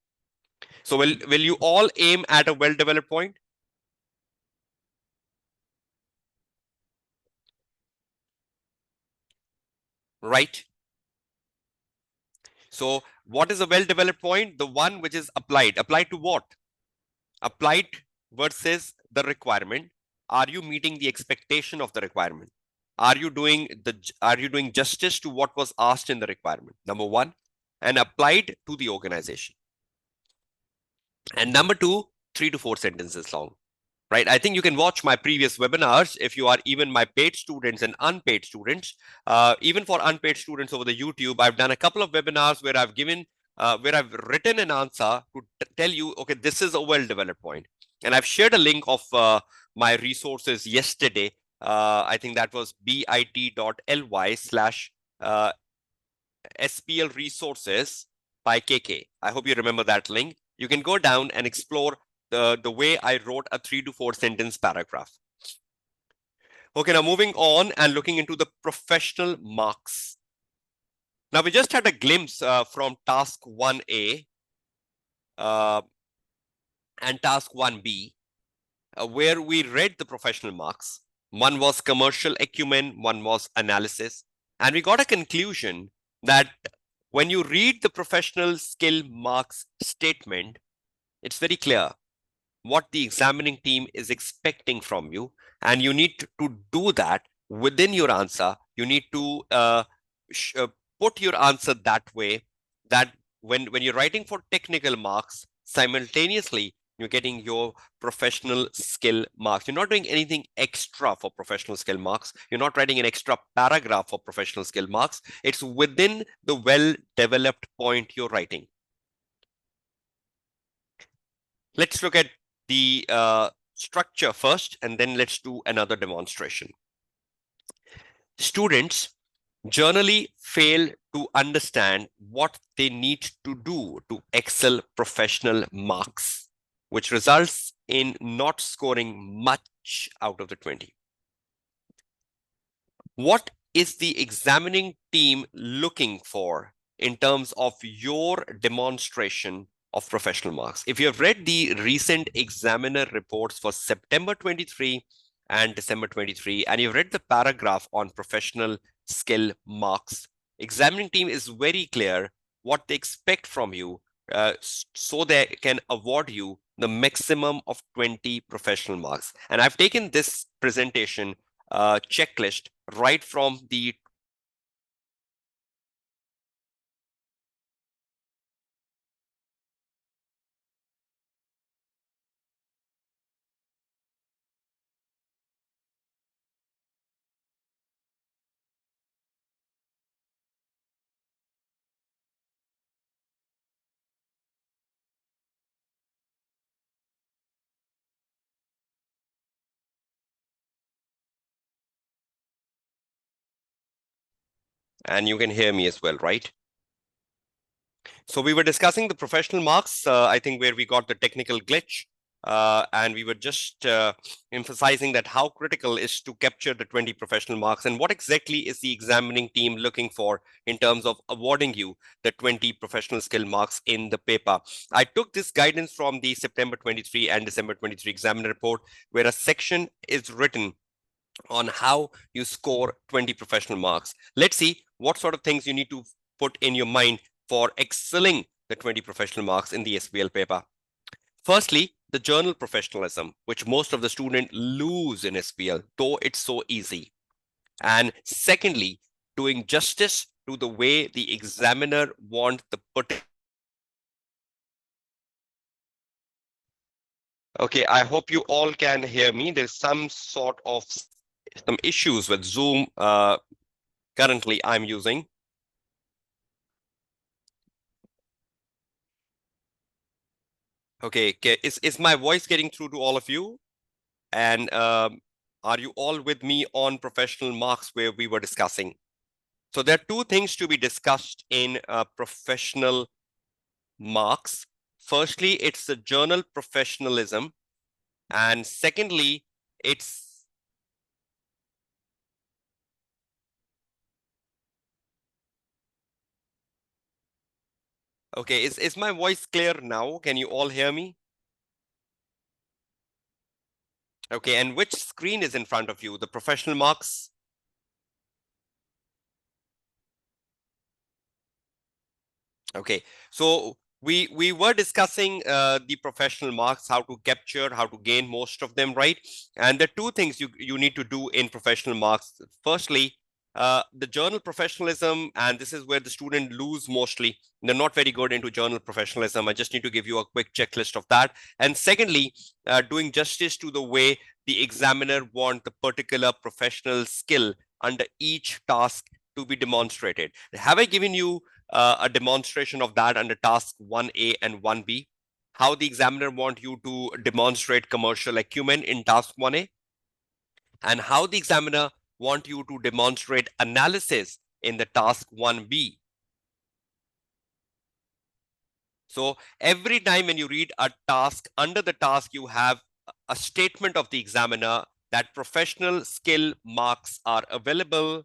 So will you all aim at a well-developed point? Right. So what is a well-developed point? The one which is applied. Applied to what? Applied versus the requirement. Are you meeting the expectation of the requirement? Are you doing justice to what was asked in the requirement? Number one. And applied to the organization. And number two, 3 to 4 sentences long. Right? I think you can watch my previous webinars if you are even my paid students and unpaid students. Even for unpaid students over the YouTube, I've done a couple of webinars where I've written an answer to tell you, okay, this is a well-developed point. And I've shared a link of my resources yesterday. I think that was bit.ly/SPL resources by KK. I hope you remember that link. You can go down and explore the way I wrote a 3 to 4 sentence paragraph. Okay, now moving on and looking into the professional marks. Now we just had a glimpse from task 1A and task 1B, where we read the professional marks. One was commercial acumen, one was analysis. And we got a conclusion that when you read the professional skill marks statement, it's very clear what the examining team is expecting from you, and you need to do that within your answer. You need to put your answer that way that when you're writing for technical marks, simultaneously you're getting your professional skill marks. You're not doing anything extra for professional skill marks. You're not writing an extra paragraph for professional skill marks. It's within the well-developed point you're writing. Let's look at the structure first, and then let's do another demonstration. Students generally fail to understand what they need to do to excel professional marks, which results in not scoring much out of the 20. What is the examining team looking for in terms of your demonstration of professional marks? If you have read the recent examiner reports for September 23 and December 23, and you've read the paragraph on professional skill marks, examining team is very clear what they expect from you, so they can award you the maximum of 20 professional marks. And I've taken this presentation checklist right from the And you can hear me as well, right? So we were discussing the professional marks, I think where we got the technical glitch. And we were just emphasizing that how critical is to capture the 20 professional marks and what exactly is the examining team looking for in terms of awarding you the 20 professional skill marks in the paper. I took this guidance from the September 23 and December 23 examiner report, where a section is written on how you score 20 professional marks. Let's see what sort of things you need to put in your mind for excelling the 20 professional marks in the SBL paper. Firstly, the journal professionalism, which most of the students lose in SBL, though it's so easy. And secondly, doing justice to the way the examiner want the particular. Okay, I hope you all can hear me. There's some sort of some issues with Zoom currently I'm using. Okay, is my voice getting through to all of you? And are you all with me on professional marks where we were discussing? So there are two things to be discussed in professional marks. Firstly, it's the journal professionalism. And secondly, it's okay. Is my voice clear now? Can you all hear me? Okay, and which screen is in front of you? The professional marks? Okay, so we were discussing the professional marks, how to capture, how to gain most of them, right? And there are two things you need to do in professional marks. Firstly, the journal professionalism, and this is where the student lose mostly. They're not very good into journal professionalism. I just need to give you a quick checklist of that. And secondly, doing justice to the way the examiner want the particular professional skill under each task to be demonstrated. Have I given you a demonstration of that under task 1A and 1B? How the examiner want you to demonstrate commercial acumen in task 1A, and how the examiner want you to demonstrate analysis in the task 1B. So every time when you read a task, under the task you have a statement of the examiner that professional skill marks are available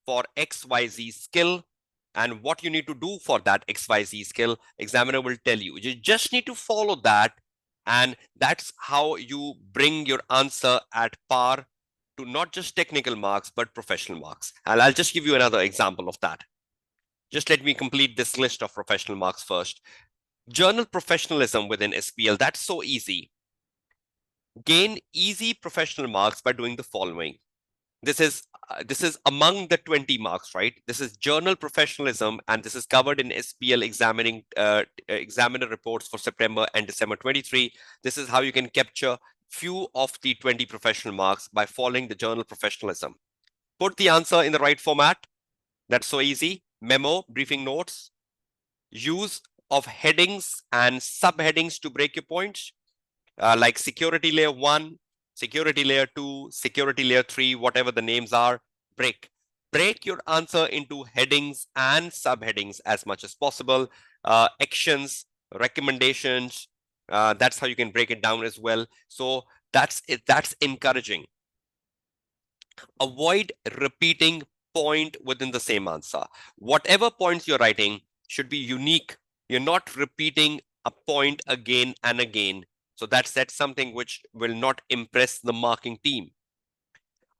for XYZ skill, and what you need to do for that XYZ skill, examiner will tell you. You just need to follow that, and that's how you bring your answer at par to not just technical marks, but professional marks. And I'll just give you another example of that. Just let me complete this list of professional marks first. Journal professionalism within SBL, that's so easy. Gain easy professional marks by doing the following. This is among the 20 marks, right? This is journal professionalism, and this is covered in SBL examiner reports for September and December 23. This is how you can capture few of the 20 professional marks by following the journal professionalism. Put the answer in the right format. That's so easy. Memo, briefing notes, use of headings and subheadings to break your points, like security layer 1, security layer 2, security layer 3, whatever the names are. Break your answer into headings and subheadings as much as possible. Actions, recommendations, that's how you can break it down as well. So that's it. That's encouraging. Avoid repeating point within the same answer. Whatever points you're writing should be unique. You're not repeating a point again and again. So that's something which will not impress the marking team.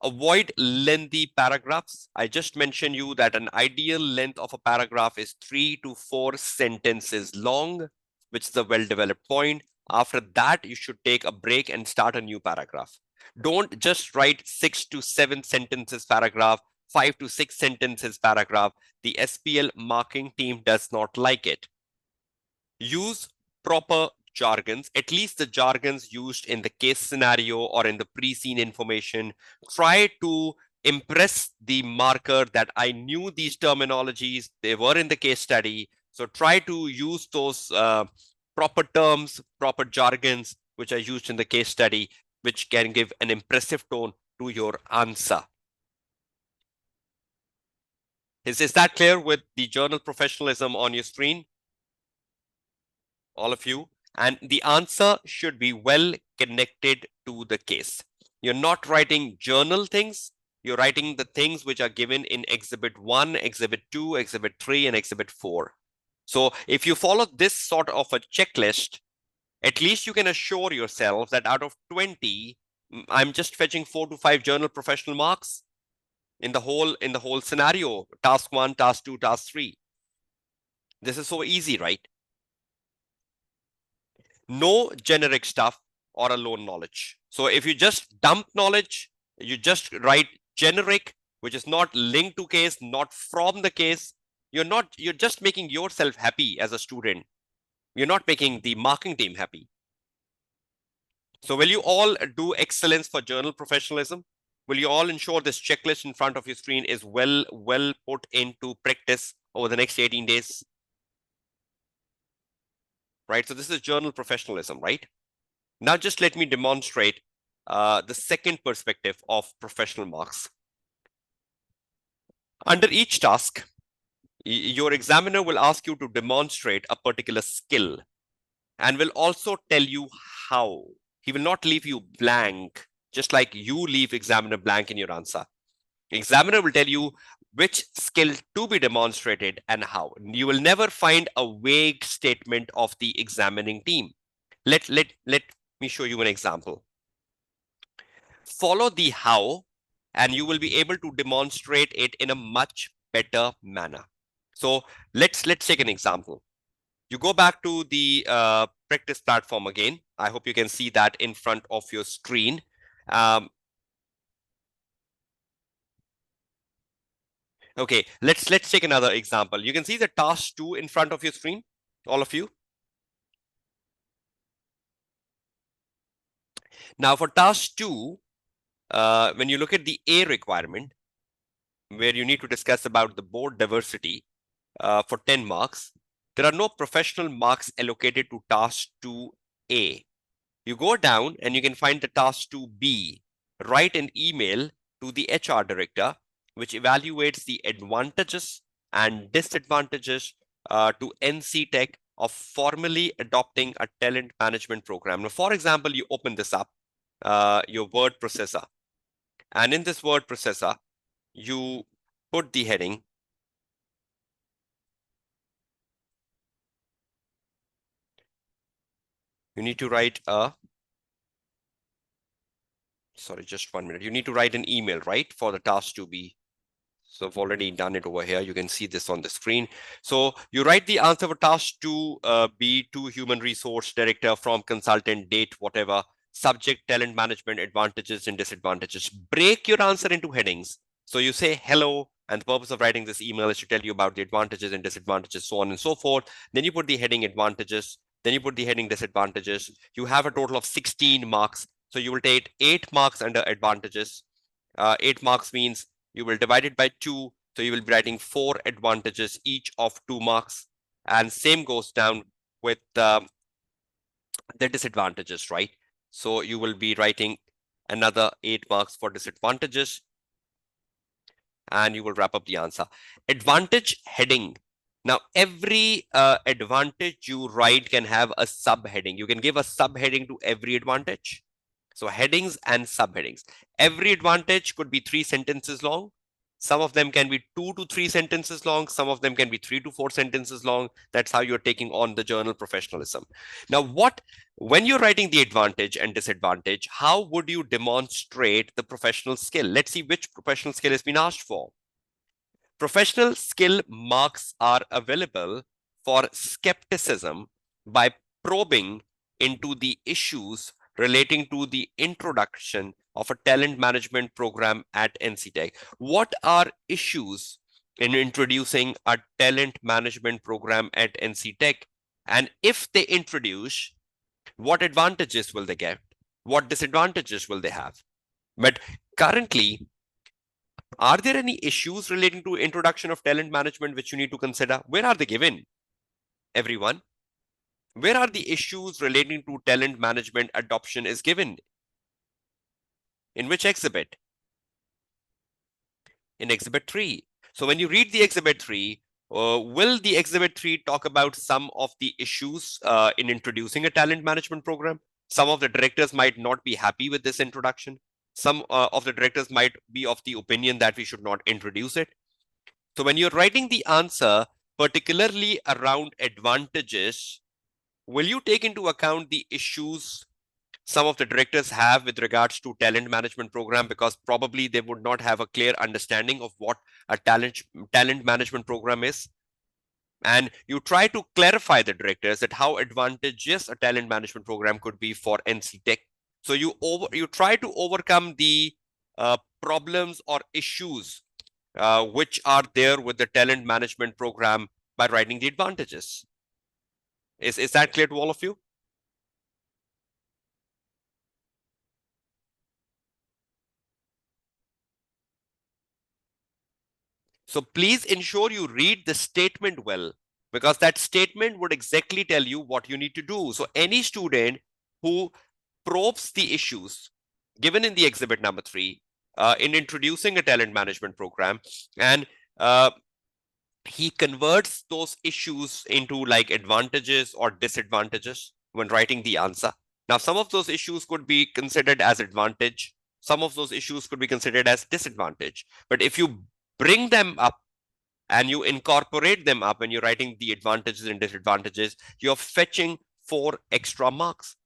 Avoid lengthy paragraphs. I just mentioned you that an ideal length of a paragraph is 3 to 4 sentences long, which is a well-developed point. After that, you should take a break and start a new paragraph. Don't just write 6 to 7 sentences paragraph, 5 to 6 sentences paragraph. The SBL marking team does not like it. Use proper jargons, at least the jargons used in the case scenario or in the pre-scene information. Try to impress the marker that I knew these terminologies, they were in the case study. So try to use those proper terms, proper jargons, which are used in the case study, which can give an impressive tone to your answer. Is that clear with the journal professionalism on your screen? All of you. And the answer should be well connected to the case. You're not writing journal things. You're writing the things which are given in Exhibit 1, Exhibit 2, Exhibit 3, and Exhibit 4. So if you follow this sort of a checklist, at least you can assure yourself that out of 20, I'm just fetching 4 to 5 journal professional marks in the whole scenario. Task 1, task 2, task 3. This is so easy, right? No generic stuff or alone knowledge. So if you just dump knowledge, you just write generic, which is not linked to case, not from the case, you're just making yourself happy as a student. You're not making the marking team happy. So will you all do excellence for journal professionalism? Will you all ensure this checklist in front of your screen is well put into practice over the next 18 days? Right, so this is journal professionalism, right? Now just let me demonstrate the second perspective of professional marks. Under each task, your examiner will ask you to demonstrate a particular skill and will also tell you how. He will not leave you blank, just like you leave examiner blank in your answer. Examiner will tell you which skill to be demonstrated and how. You will never find a vague statement of the examining team. Let me show you an example. Follow the how, and you will be able to demonstrate it in a much better manner. So let's take an example. You go back to the practice platform again. I hope you can see that in front of your screen. Okay, let's take another example. You can see the task 2 in front of your screen, all of you. Now for task 2, when you look at the A requirement, where you need to discuss about the board diversity for 10 marks, there are no professional marks allocated to task 2A. You go down and you can find the task 2B. Write an email to the HR director, which evaluates the advantages and disadvantages to NC Tech of formally adopting a talent management program. Now, for example, you open this up, your word processor. And in this word processor, you put the heading. You need to write sorry, just 1 minute. You need to write an email, right, for the task to be. So I've already done it over here. You can see this on the screen. So you write the answer for task 2B to human resource director from consultant, date, whatever, subject, talent management, advantages and disadvantages. Break your answer into headings. So you say hello, and the purpose of writing this email is to tell you about the advantages and disadvantages, so on and so forth. Then you put the heading advantages. Then you put the heading disadvantages. You have a total of 16 marks. So you will take 8 marks under advantages. 8 marks means you will divide it by 2. So you will be writing 4 advantages, each of 2 marks. And same goes down with the disadvantages, right? So you will be writing another 8 marks for disadvantages. And you will wrap up the answer. Advantage heading. Now, every advantage you write can have a subheading. You can give a subheading to every advantage. So headings and subheadings. Every advantage could be 3 sentences long. Some of them can be 2 to 3 sentences long. Some of them can be 3 to 4 sentences long. That's how you're taking on the journal professionalism. Now, when you're writing the advantage and disadvantage, how would you demonstrate the professional skill? Let's see which professional skill has been asked for. Professional skill marks are available for skepticism by probing into the issues relating to the introduction of a talent management program at NC Tech. What are issues in introducing a talent management program at NC Tech? And if they introduce, what advantages will they get? What disadvantages will they have? But currently, are there any issues relating to introduction of talent management which you need to consider? Where are they given, everyone? Where are the issues relating to talent management adoption is given? In which exhibit? In exhibit 3. So when you read the Exhibit 3, will the Exhibit 3 talk about some of the issues in introducing a talent management program? Some of the directors might not be happy with this introduction. Some of the directors might be of the opinion that we should not introduce it. So when you're writing the answer, particularly around advantages, will you take into account the issues some of the directors have with regards to talent management program, because probably they would not have a clear understanding of what a talent management program is? And you try to clarify the directors that how advantageous a talent management program could be for NC Tech. So you try to overcome the problems or issues which are there with the talent management program by writing the advantages. Is that clear to all of you? So please ensure you read the statement well, because that statement would exactly tell you what you need to do. So any student who probes the issues given in the exhibit number 3 in introducing a talent management program, and he converts those issues into like advantages or disadvantages when writing the answer. Now, some of those issues could be considered as advantage. Some of those issues could be considered as disadvantage. But if you bring them up and you incorporate them up when you're writing the advantages and disadvantages, you're fetching 4 extra marks.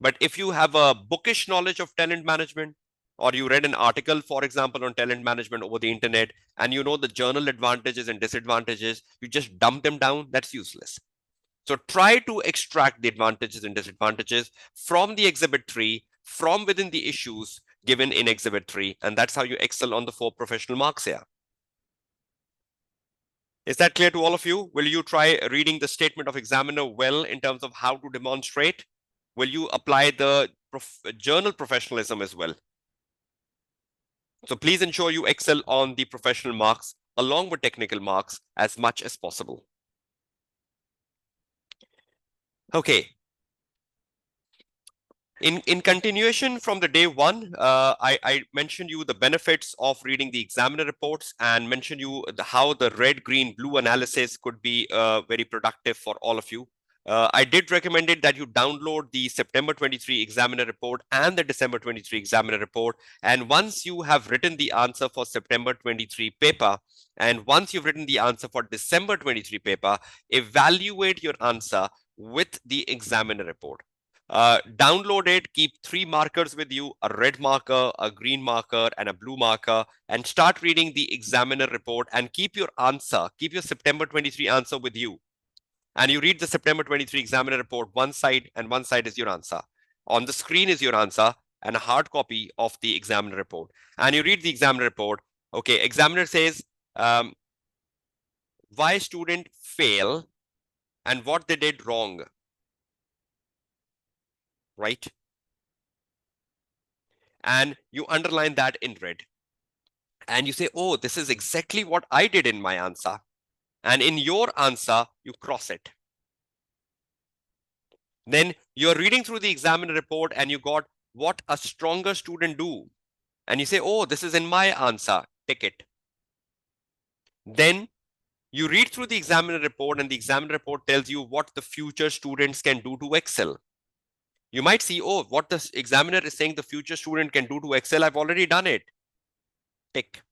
But if you have a bookish knowledge of talent management, or you read an article, for example, on talent management over the internet, and you know the journal advantages and disadvantages, you just dump them down, that's useless. So try to extract the advantages and disadvantages from the exhibit 3, from within the issues given in exhibit 3, and that's how you excel on the 4 professional marks here. Is that clear to all of you? Will you try reading the statement of examiner well in terms of how to demonstrate? Will you apply the journal professionalism as well? So please ensure you excel on the professional marks along with technical marks as much as possible. Okay. In continuation from the day one, I mentioned you the benefits of reading the examiner reports and mentioned you how the red, green, blue analysis could be very productive for all of you. I did recommend it that you download the September 23 examiner report and the December 23 examiner report. And once you have written the answer for September 23 paper, and once you've written the answer for December 23 paper, evaluate your answer with the examiner report. Download it, keep 3 markers with you, a red marker, a green marker, and a blue marker, and start reading the examiner report and keep your answer, keep your September 23 answer with you. And you read the September 23 examiner report, one side and one side is your answer. On the screen is your answer and a hard copy of the examiner report. And you read the examiner report. Okay, examiner says, why student fail and what they did wrong. Right? And you underline that in red. And you say, oh, this is exactly what I did in my answer. And in your answer, you cross it. Then you're reading through the examiner report and you got what a stronger student do. And you say, oh, this is in my answer, tick it. Then you read through the examiner report and the examiner report tells you what the future students can do to excel. You might see, oh, what the examiner is saying the future student can do to excel, I've already done it. Tick.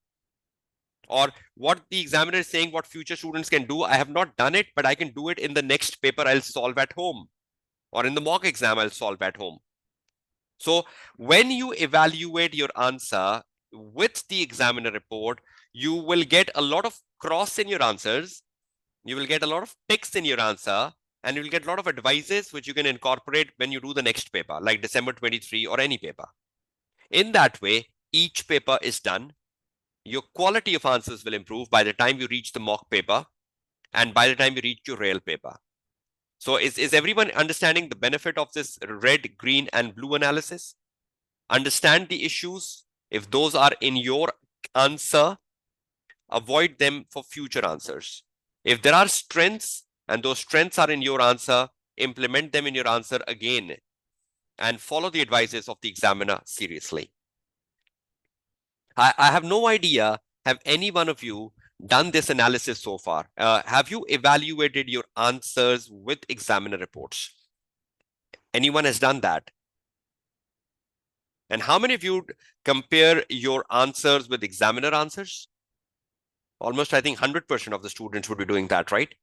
Or what the examiner is saying what future students can do, I have not done it, but I can do it in the next paper I'll solve at home. Or in the mock exam I'll solve at home. So when you evaluate your answer with the examiner report, you will get a lot of cross in your answers. You will get a lot of ticks in your answer, and you'll get a lot of advices which you can incorporate when you do the next paper, like December 23 or any paper. In that way, each paper is done. Your quality of answers will improve by the time you reach the mock paper and by the time you reach your real paper. So is everyone understanding the benefit of this red, green, and blue analysis? Understand the issues. If those are in your answer, avoid them for future answers. If there are strengths and those strengths are in your answer, implement them in your answer again and follow the advices of the examiner seriously. I have no idea, have any one of you done this analysis so far? Have you evaluated your answers with examiner reports? Anyone has done that? And how many of you compare your answers with examiner answers? Almost, I think, 100% of the students would be doing that, right?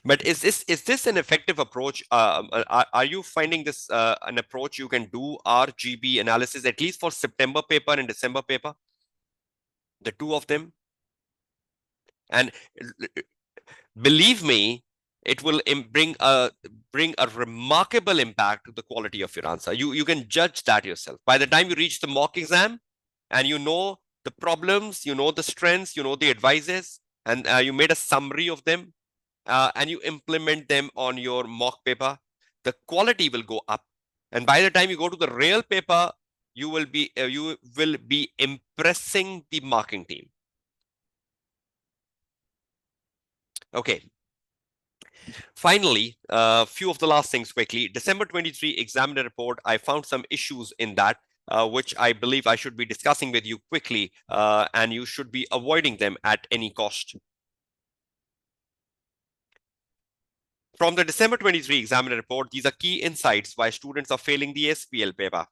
But is this an effective approach? Are you finding this an approach you can do RGB analysis at least for September paper and December paper, the two of them? And believe me, it will bring a remarkable impact to the quality of your answer. You can judge that yourself. By the time you reach the mock exam, and you know the problems, you know the strengths, you know the advices, and you made a summary of them, and you implement them on your mock paper, the quality will go up. And by the time you go to the real paper, you will be impressing the marking team. Okay. Finally, a few of the last things quickly. December 23 examiner report, I found some issues in that, which I believe I should be discussing with you quickly, and you should be avoiding them at any cost. From the December 23 examiner report, these are key insights why students are failing the SBL paper.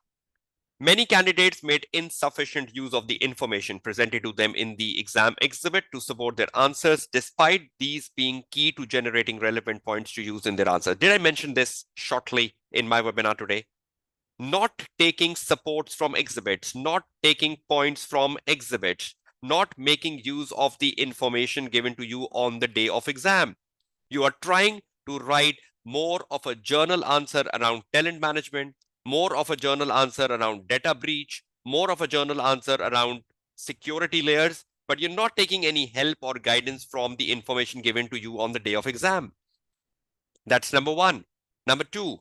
Many candidates made insufficient use of the information presented to them in the exam exhibit to support their answers, despite these being key to generating relevant points to use in their answers. Did I mention this shortly in my webinar today? Not taking supports from exhibits, not taking points from exhibits, not making use of the information given to you on the day of exam. You are trying to write more of a journal answer around talent management, more of a journal answer around data breach, more of a journal answer around security layers, but you're not taking any help or guidance from the information given to you on the day of exam. That's number one. Number two,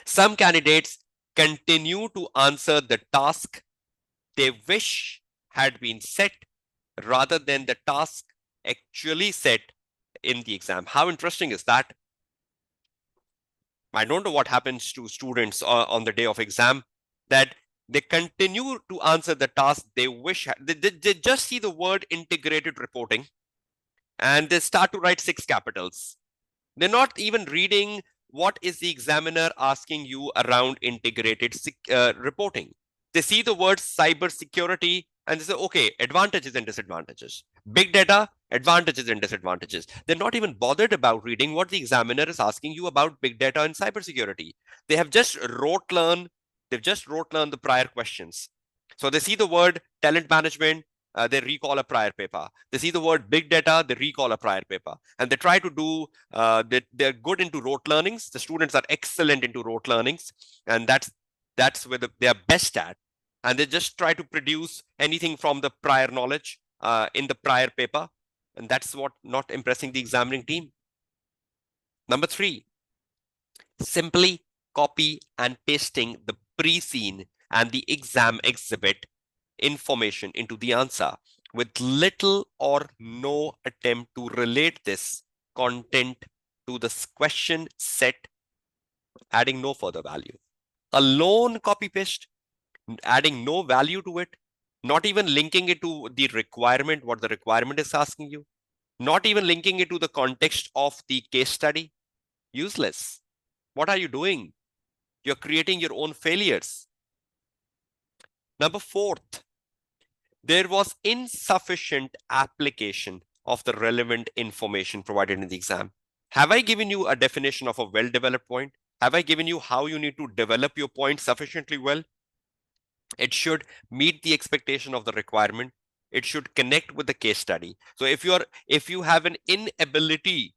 some candidates continue to answer the task they wish had been set rather than the task actually set in the exam. How interesting is that? I don't know what happens to students on the day of exam, that they continue to answer the task they wish. They just see the word integrated reporting and they start to write 6 capitals. They're not even reading what is the examiner asking you around integrated reporting. They see the word cyber security and they say, okay, advantages and disadvantages. Big data, advantages and disadvantages. They're not even bothered about reading what the examiner is asking you about big data and cybersecurity. They have just they've just rote learned the prior questions. So they see the word talent management, they recall a prior paper. They see the word big data, they recall a prior paper. And they try to do, they're good into rote learnings. The students are excellent into rote learnings. And that's where they are best at. And they just try to produce anything from the prior knowledge in the prior paper. And that's what not impressing the examining team. Number three, simply copy and pasting the pre-scene and the exam exhibit information into the answer with little or no attempt to relate this content to the question set, adding no further value. A lone copy paste, adding no value to it, not even linking it to the requirement, what the requirement is asking you, not even linking it to the context of the case study. Useless. What are you doing? You're creating your own failures. Number fourth, there was insufficient application of the relevant information provided in the exam. Have I given you a definition of a well-developed point? Have I given you how you need to develop your point sufficiently well? It should meet the expectation of the requirement. It should connect with the case study. So if you have an inability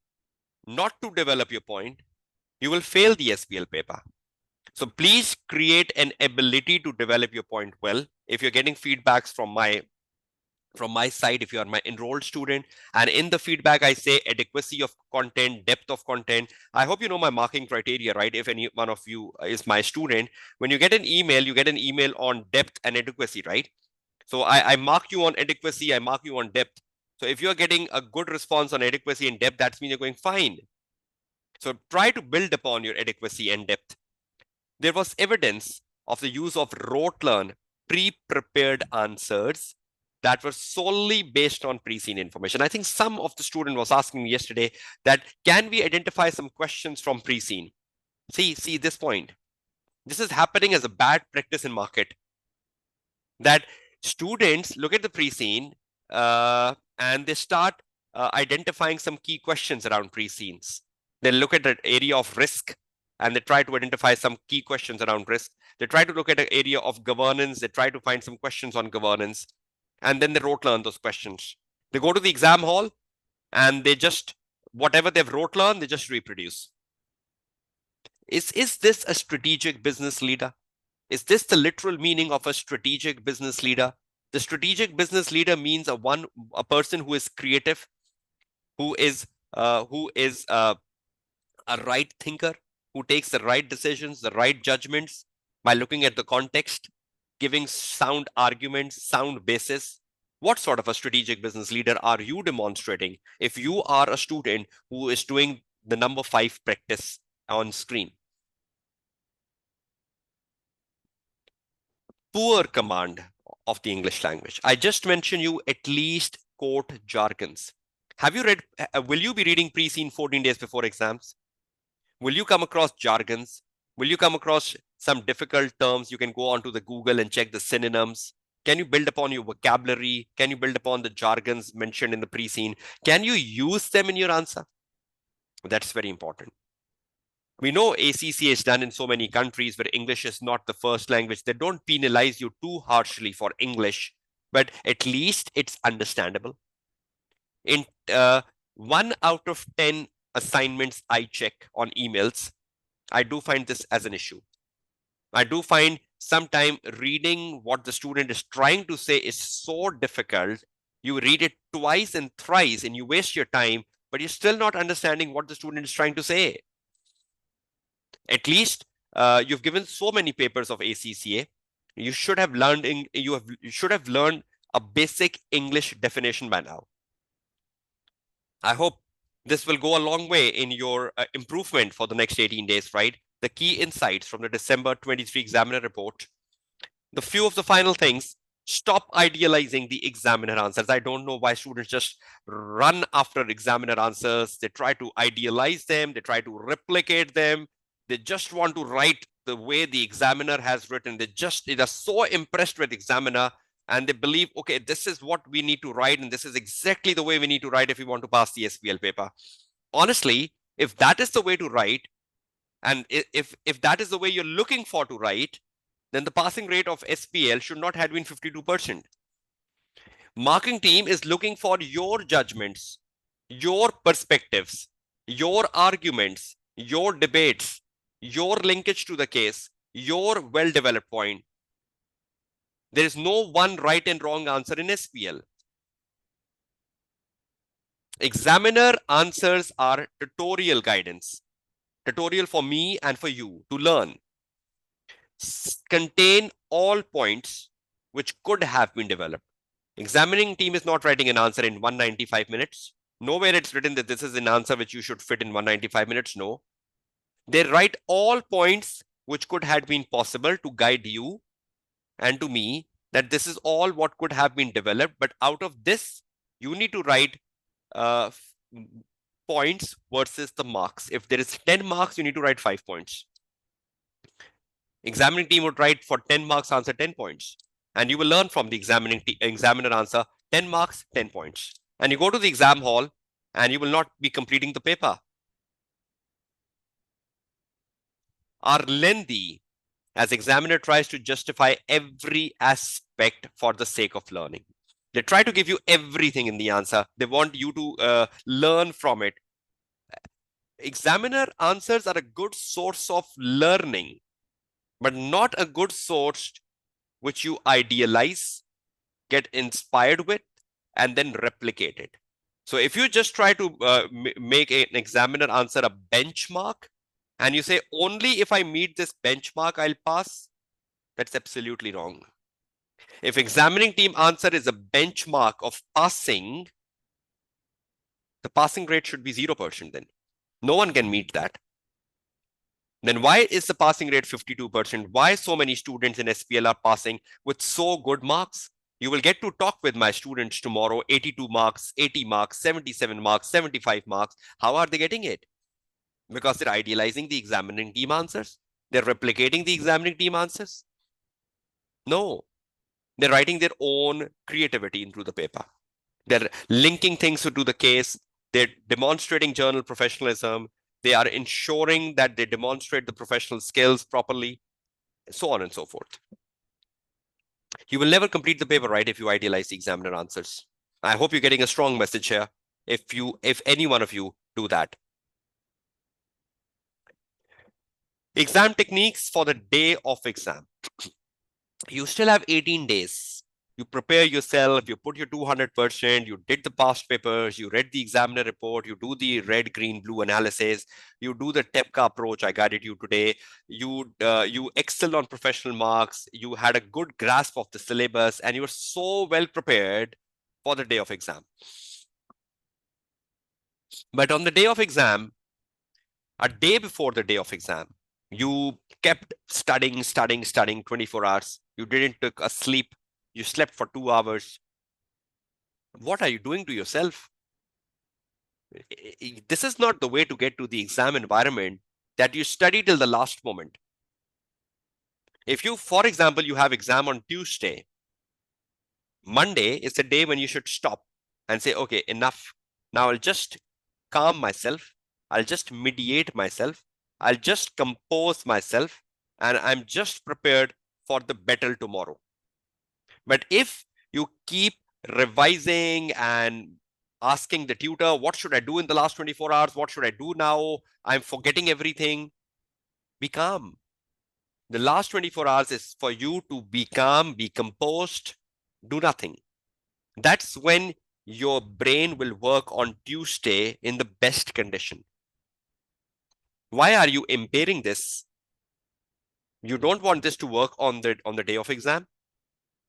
not to develop your point, you will fail the SBL paper. So please create an ability to develop your point well. If you're getting feedbacks from my side, if you are my enrolled student, and in the feedback I say adequacy of content, depth of content, I hope you know my marking criteria, right? If any one of you is my student, when you get an email, you get an email on depth and adequacy, right? So I mark you on adequacy, I mark you on depth. So if you're getting a good response on adequacy and depth, that means you're going fine. So try to build upon your adequacy and depth. there was evidence of the use of rote learn pre-prepared answers that were solely based on pre-seen information. I think some of the student was asking me yesterday that can we identify some questions from pre-seen? See this point. This is happening as a bad practice in market, that students look at the pre-seen and they start identifying some key questions around pre-scenes. They look at the area of risk and they try to identify some key questions around risk. They try to look at the area of governance. They try to find some questions on governance. And then they rote learn those questions. They go to the exam hall and they just, whatever they've rote learned, they just reproduce. Is this a strategic business leader? Is this the literal meaning of a strategic business leader? The strategic business leader means a person who is creative, who is a right thinker, who takes the right decisions, the right judgments by looking at the context, giving sound arguments, sound basis. What sort of a strategic business leader are you demonstrating if you are a student who is doing the number 5 practice on screen? Poor command of the English language. I just mentioned you at least court jargons. Have you read, will you be reading pre-seen 14 days before exams? Will you come across jargons? Will you come across some difficult terms? You can go onto the Google and check the synonyms. Can you build upon your vocabulary? Can you build upon the jargons mentioned in the pre-seen? Can you use them in your answer? That's very important. We know ACCA is done in so many countries where English is not the first language. They don't penalize you too harshly for English, but at least it's understandable. In 1 out of 10 assignments I check on emails, I do find this as an issue. I do find sometimes reading what the student is trying to say is so difficult. You read it twice and thrice and you waste your time, but you're still not understanding what the student is trying to say. At least you've given so many papers of ACCA. You should have learned you should have learned a basic English definition by now. I hope this will go a long way in your improvement for the next 18 days, right? The key insights from the December 23 examiner report. The few of the final things: stop idealizing the examiner answers. I don't know why students just run after examiner answers. They try to idealize them. They try to replicate them. They just want to write the way the examiner has written. They are so impressed with examiner and they believe, okay, this is what we need to write and this is exactly the way we need to write if we want to pass the SBL paper. Honestly, if that is the way to write, and if that is the way you're looking for to write, then the passing rate of SBL should not have been 52%. Marking team is looking for your judgments, your perspectives, your arguments, your debates, your linkage to the case, your well-developed point. There is no one right and wrong answer in SBL. Examiner answers are tutorial guidance, tutorial for me and for you to learn. Contain all points which could have been developed. Examining team is not writing an answer in 195 minutes. Nowhere it's written that this is an answer which you should fit in 195 minutes. No. They write all points which could have been possible to guide you and to me that this is all what could have been developed. But out of this, you need to write points versus the marks. If there is 10 marks, you need to write 5 points. Examining team would write for 10 marks, answer 10 points. And you will learn from the examiner answer 10 marks, 10 points. And you go to the exam hall and you will not be completing the paper. Are lengthy as examiner tries to justify every aspect for the sake of learning. They try to give you everything in the answer. They want you to learn from it. Examiner answers are a good source of learning, but not a good source which you idealize, get inspired with, and then replicate it. So if you just try to make an examiner answer a benchmark, and you say, only if I meet this benchmark, I'll pass, that's absolutely wrong. If examining team answer is a benchmark of passing, the passing rate should be 0% then. No one can meet that. Then why is the passing rate 52%? Why so many students in SBL are passing with so good marks? You will get to talk with my students tomorrow, 82 marks, 80 marks, 77 marks, 75 marks. How are they getting it? Because they're idealizing the examining team answers. They're replicating the examining team answers. No, they're writing their own creativity into the paper. They're linking things to the case. They're demonstrating journal professionalism. They are ensuring that they demonstrate the professional skills properly, so on and so forth. You will never complete the paper right if you idealize the examiner answers. I hope you're getting a strong message here if any one of you do that. Exam techniques for the day of exam. You still have 18 days. You prepare yourself, you put your 200%, you did the past papers, you read the examiner report, you do the red, green, blue analysis, you do the TEPCA approach I guided you today, you excel on professional marks, you had a good grasp of the syllabus, and you were so well prepared for the day of exam. But on the day of exam, a day before the day of exam, you kept studying 24 hours. You didn't take a sleep. You slept for 2 hours. What are you doing to yourself? This is not the way to get to the exam environment, that you study till the last moment. If you, for example, you have exam on Tuesday, Monday is the day when you should stop and say, okay, enough. Now I'll just calm myself. I'll just mediate myself. I'll just compose myself, and I'm just prepared for the battle tomorrow. But if you keep revising and asking the tutor, what should I do in the last 24 hours? What should I do now? I'm forgetting everything. Be calm. The last 24 hours is for you to be calm, be composed, do nothing. That's when your brain will work on Tuesday in the best condition. Why are you impairing this? You don't want this to work on the day of exam,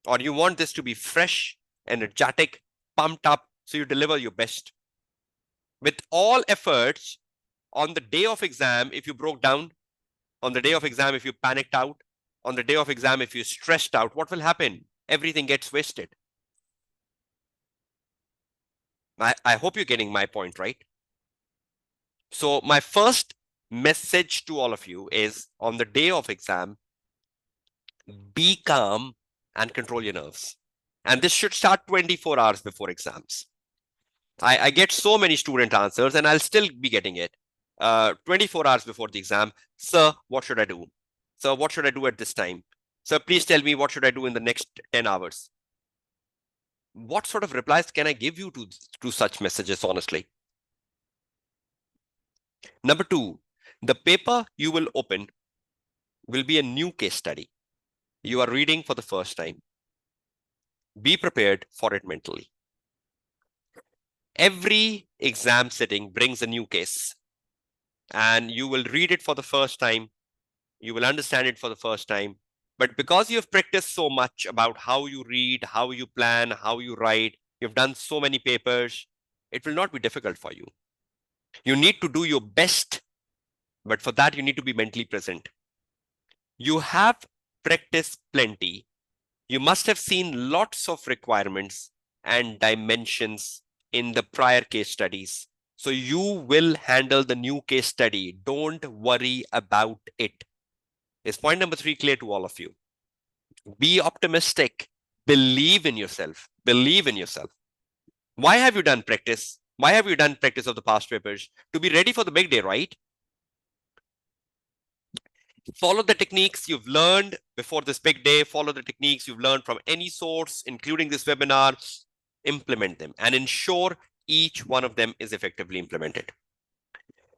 or you want this to be fresh, energetic, pumped up, so you deliver your best. With all efforts, on the day of exam, if you broke down, on the day of exam, if you panicked out, on the day of exam, if you stressed out, what will happen? Everything gets wasted. I hope you're getting my point, right? So my first message to all of you is, on the day of exam, be calm and control your nerves. And this should start 24 hours before exams. I get so many student answers, and I'll still be getting it. 24 hours before the exam, sir, what should I do? Sir, what should I do at this time? Sir, please tell me what should I do in the next 10 hours? What sort of replies can I give you to such messages, honestly? Number two, the paper you will open will be a new case study. You are reading for the first time. Be prepared for it mentally. Every exam sitting brings a new case, and you will read it for the first time. You will understand it for the first time. But because you have practiced so much about how you read, how you plan, how you write, you've done so many papers, it will not be difficult for you. You need to do your best, but for that, you need to be mentally present. You have practiced plenty. You must have seen lots of requirements and dimensions in the prior case studies. So you will handle the new case study. Don't worry about it. Is point number 3 clear to all of you? Be optimistic. Believe in yourself. Believe in yourself. Why have you done practice? Why have you done practice of the past papers? To be ready for the big day, right? Follow the techniques you've learned before this big day. Follow the techniques you've learned from any source, including this webinar. Implement them and ensure each one of them is effectively implemented.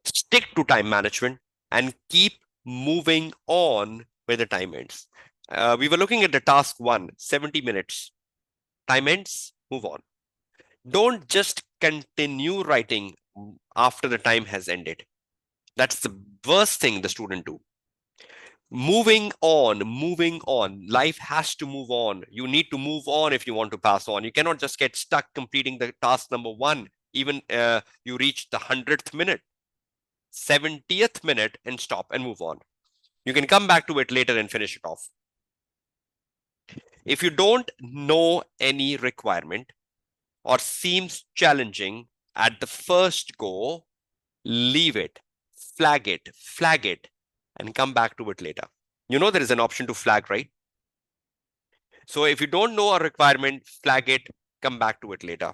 Stick to time management and keep moving on where the time ends. We were looking at the task 1, 70 minutes. Time ends, move on. Don't just continue writing after the time has ended. That's the worst thing the student do. Moving on. Life has to move on. You need to move on if you want to pass on. You cannot just get stuck completing the task number 1, even you reach the 100th minute. 70th minute and stop and move on. You can come back to it later and finish it off. If you don't know any requirement or seems challenging at the first go, leave it, flag it, and come back to it later. You know there is an option to flag, right? So if you don't know a requirement, flag it, come back to it later.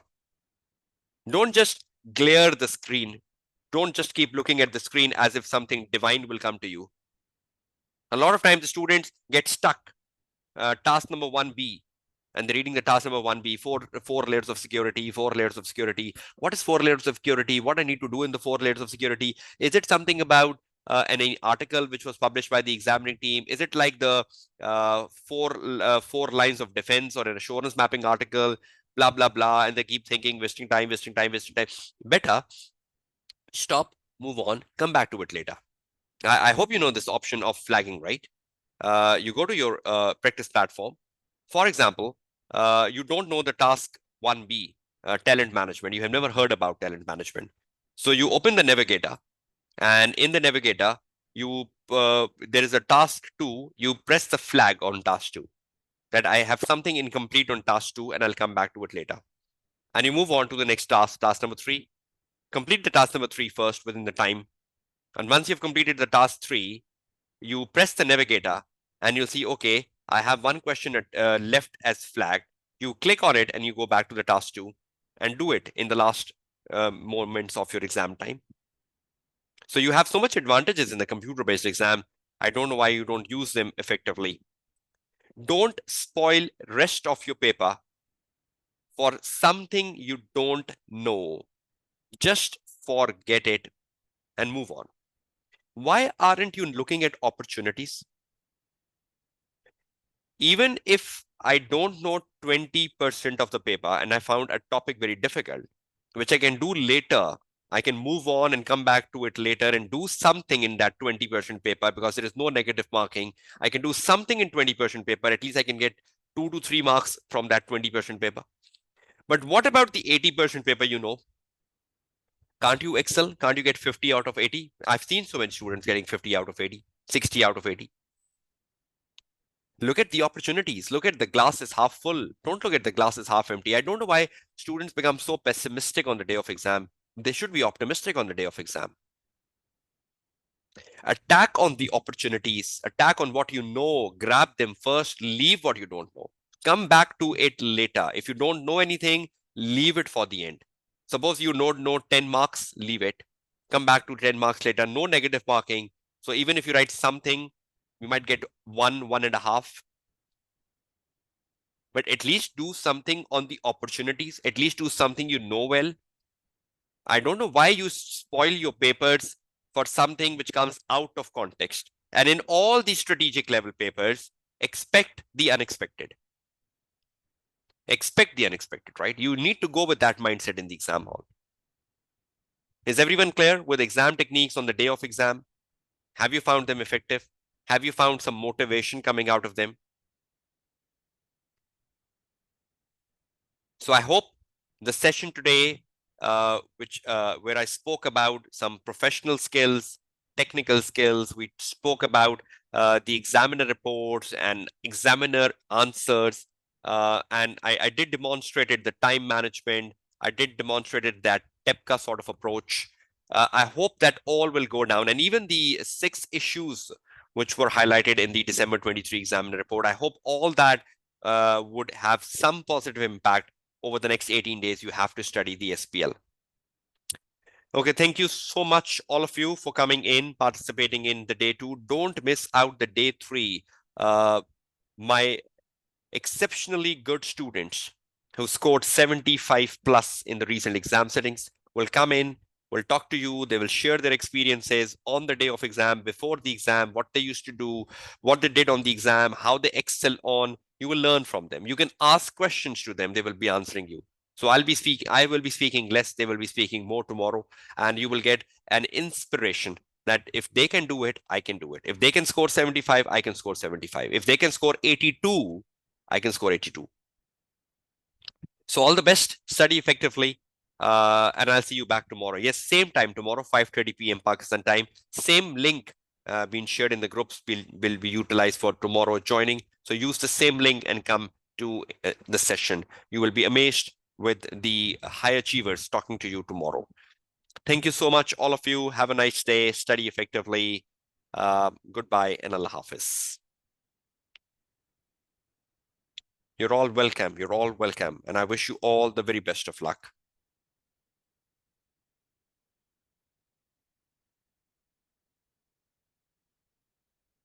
Don't just glare the screen. Don't just keep looking at the screen as if something divine will come to you. A lot of times the students get stuck. Task number 1B, and they're reading the task number 1B, four layers of security, 4 layers of security. What is 4 layers of security? What I need to do in the 4 layers of security? Is it something about an article which was published by the examining team? Is it like the four lines of defense or an assurance mapping article? Blah, blah, blah. And they keep thinking, wasting time. Better stop, move on, come back to it later. I hope you know this option of flagging, right? You go to your practice platform. For example, you don't know the task 1B, talent management. You have never heard about talent management. So you open the navigator, and in the navigator, there is a task 2. You press the flag on task 2 that I have something incomplete on task 2, and I'll come back to it later. And you move on to the next task, task number 3. Complete the task number 3 first within the time. And once you've completed the task 3, you press the navigator and you'll see, okay, I have one question left as flagged. You click on it and you go back to the task 2 and do it in the last moments of your exam time. So you have so much advantages in the computer-based exam. I don't know why you don't use them effectively. Don't spoil rest of your paper for something you don't know. Just forget it and move on. Why aren't you looking at opportunities? Even if I don't know 20% of the paper and I found a topic very difficult, which I can do later, I can move on and come back to it later and do something in that 20% paper because there is no negative marking. I can do something in 20% paper. At least I can get 2 to 3 marks from that 20% paper. But what about the 80% paper you know? Can't you excel? Can't you get 50 out of 80? I've seen so many students getting 50 out of 80, 60 out of 80. Look at the opportunities. Look at the glass is half full. Don't look at the glass is half empty. I don't know why students become so pessimistic on the day of exam. They should be optimistic on the day of exam. Attack on the opportunities. Attack on what you know. Grab them first. Leave what you don't know. Come back to it later. If you don't know anything, leave it for the end. Suppose you know 10 marks, leave it. Come back to 10 marks later. No negative marking. So even if you write something, you might get 1.5. But at least do something on the opportunities. At least do something you know well. I don't know why you spoil your papers for something which comes out of context. And in all these strategic level papers, expect the unexpected. Expect the unexpected, right? You need to go with that mindset in the exam hall. Is everyone clear with exam techniques on the day of exam? Have you found them effective? Have you found some motivation coming out of them? So I hope the session today, where I spoke about some professional skills, technical skills, we spoke about the examiner reports and examiner answers, and I did demonstrated the time management. I did demonstrated that TEPCA sort of approach. I hope that all will go down, and even the 6 issues which were highlighted in the December 23 examiner report, I hope all that would have some positive impact over the next 18 days. You have to study the SBL. Okay, thank you so much, all of you, for coming in, participating in the day 2. Don't miss out the day 3. My exceptionally good students who scored 75 plus in the recent exam settings will come in, will talk to you. They will share their experiences on the day of exam, before the exam, what they used to do, what they did on the exam, how they excel on. You will learn from them. You can ask questions to them. They will be answering you. So I will be speaking less. They will be speaking more tomorrow. And you will get an inspiration that if they can do it, I can do it. If they can score 75, I can score 75. If they can score 82, I can score 82. So all the best, study effectively, And I'll see you back tomorrow. Yes, same time tomorrow, 5:30 p.m. Pakistan time. Same link being shared in the groups will be utilized for tomorrow joining. So use the same link and come to the session. You will be amazed with the high achievers talking to you tomorrow. Thank you so much, all of you. Have a nice day. Study effectively. Goodbye and Allah Hafiz. You're all welcome. You're all welcome. And I wish you all the very best of luck.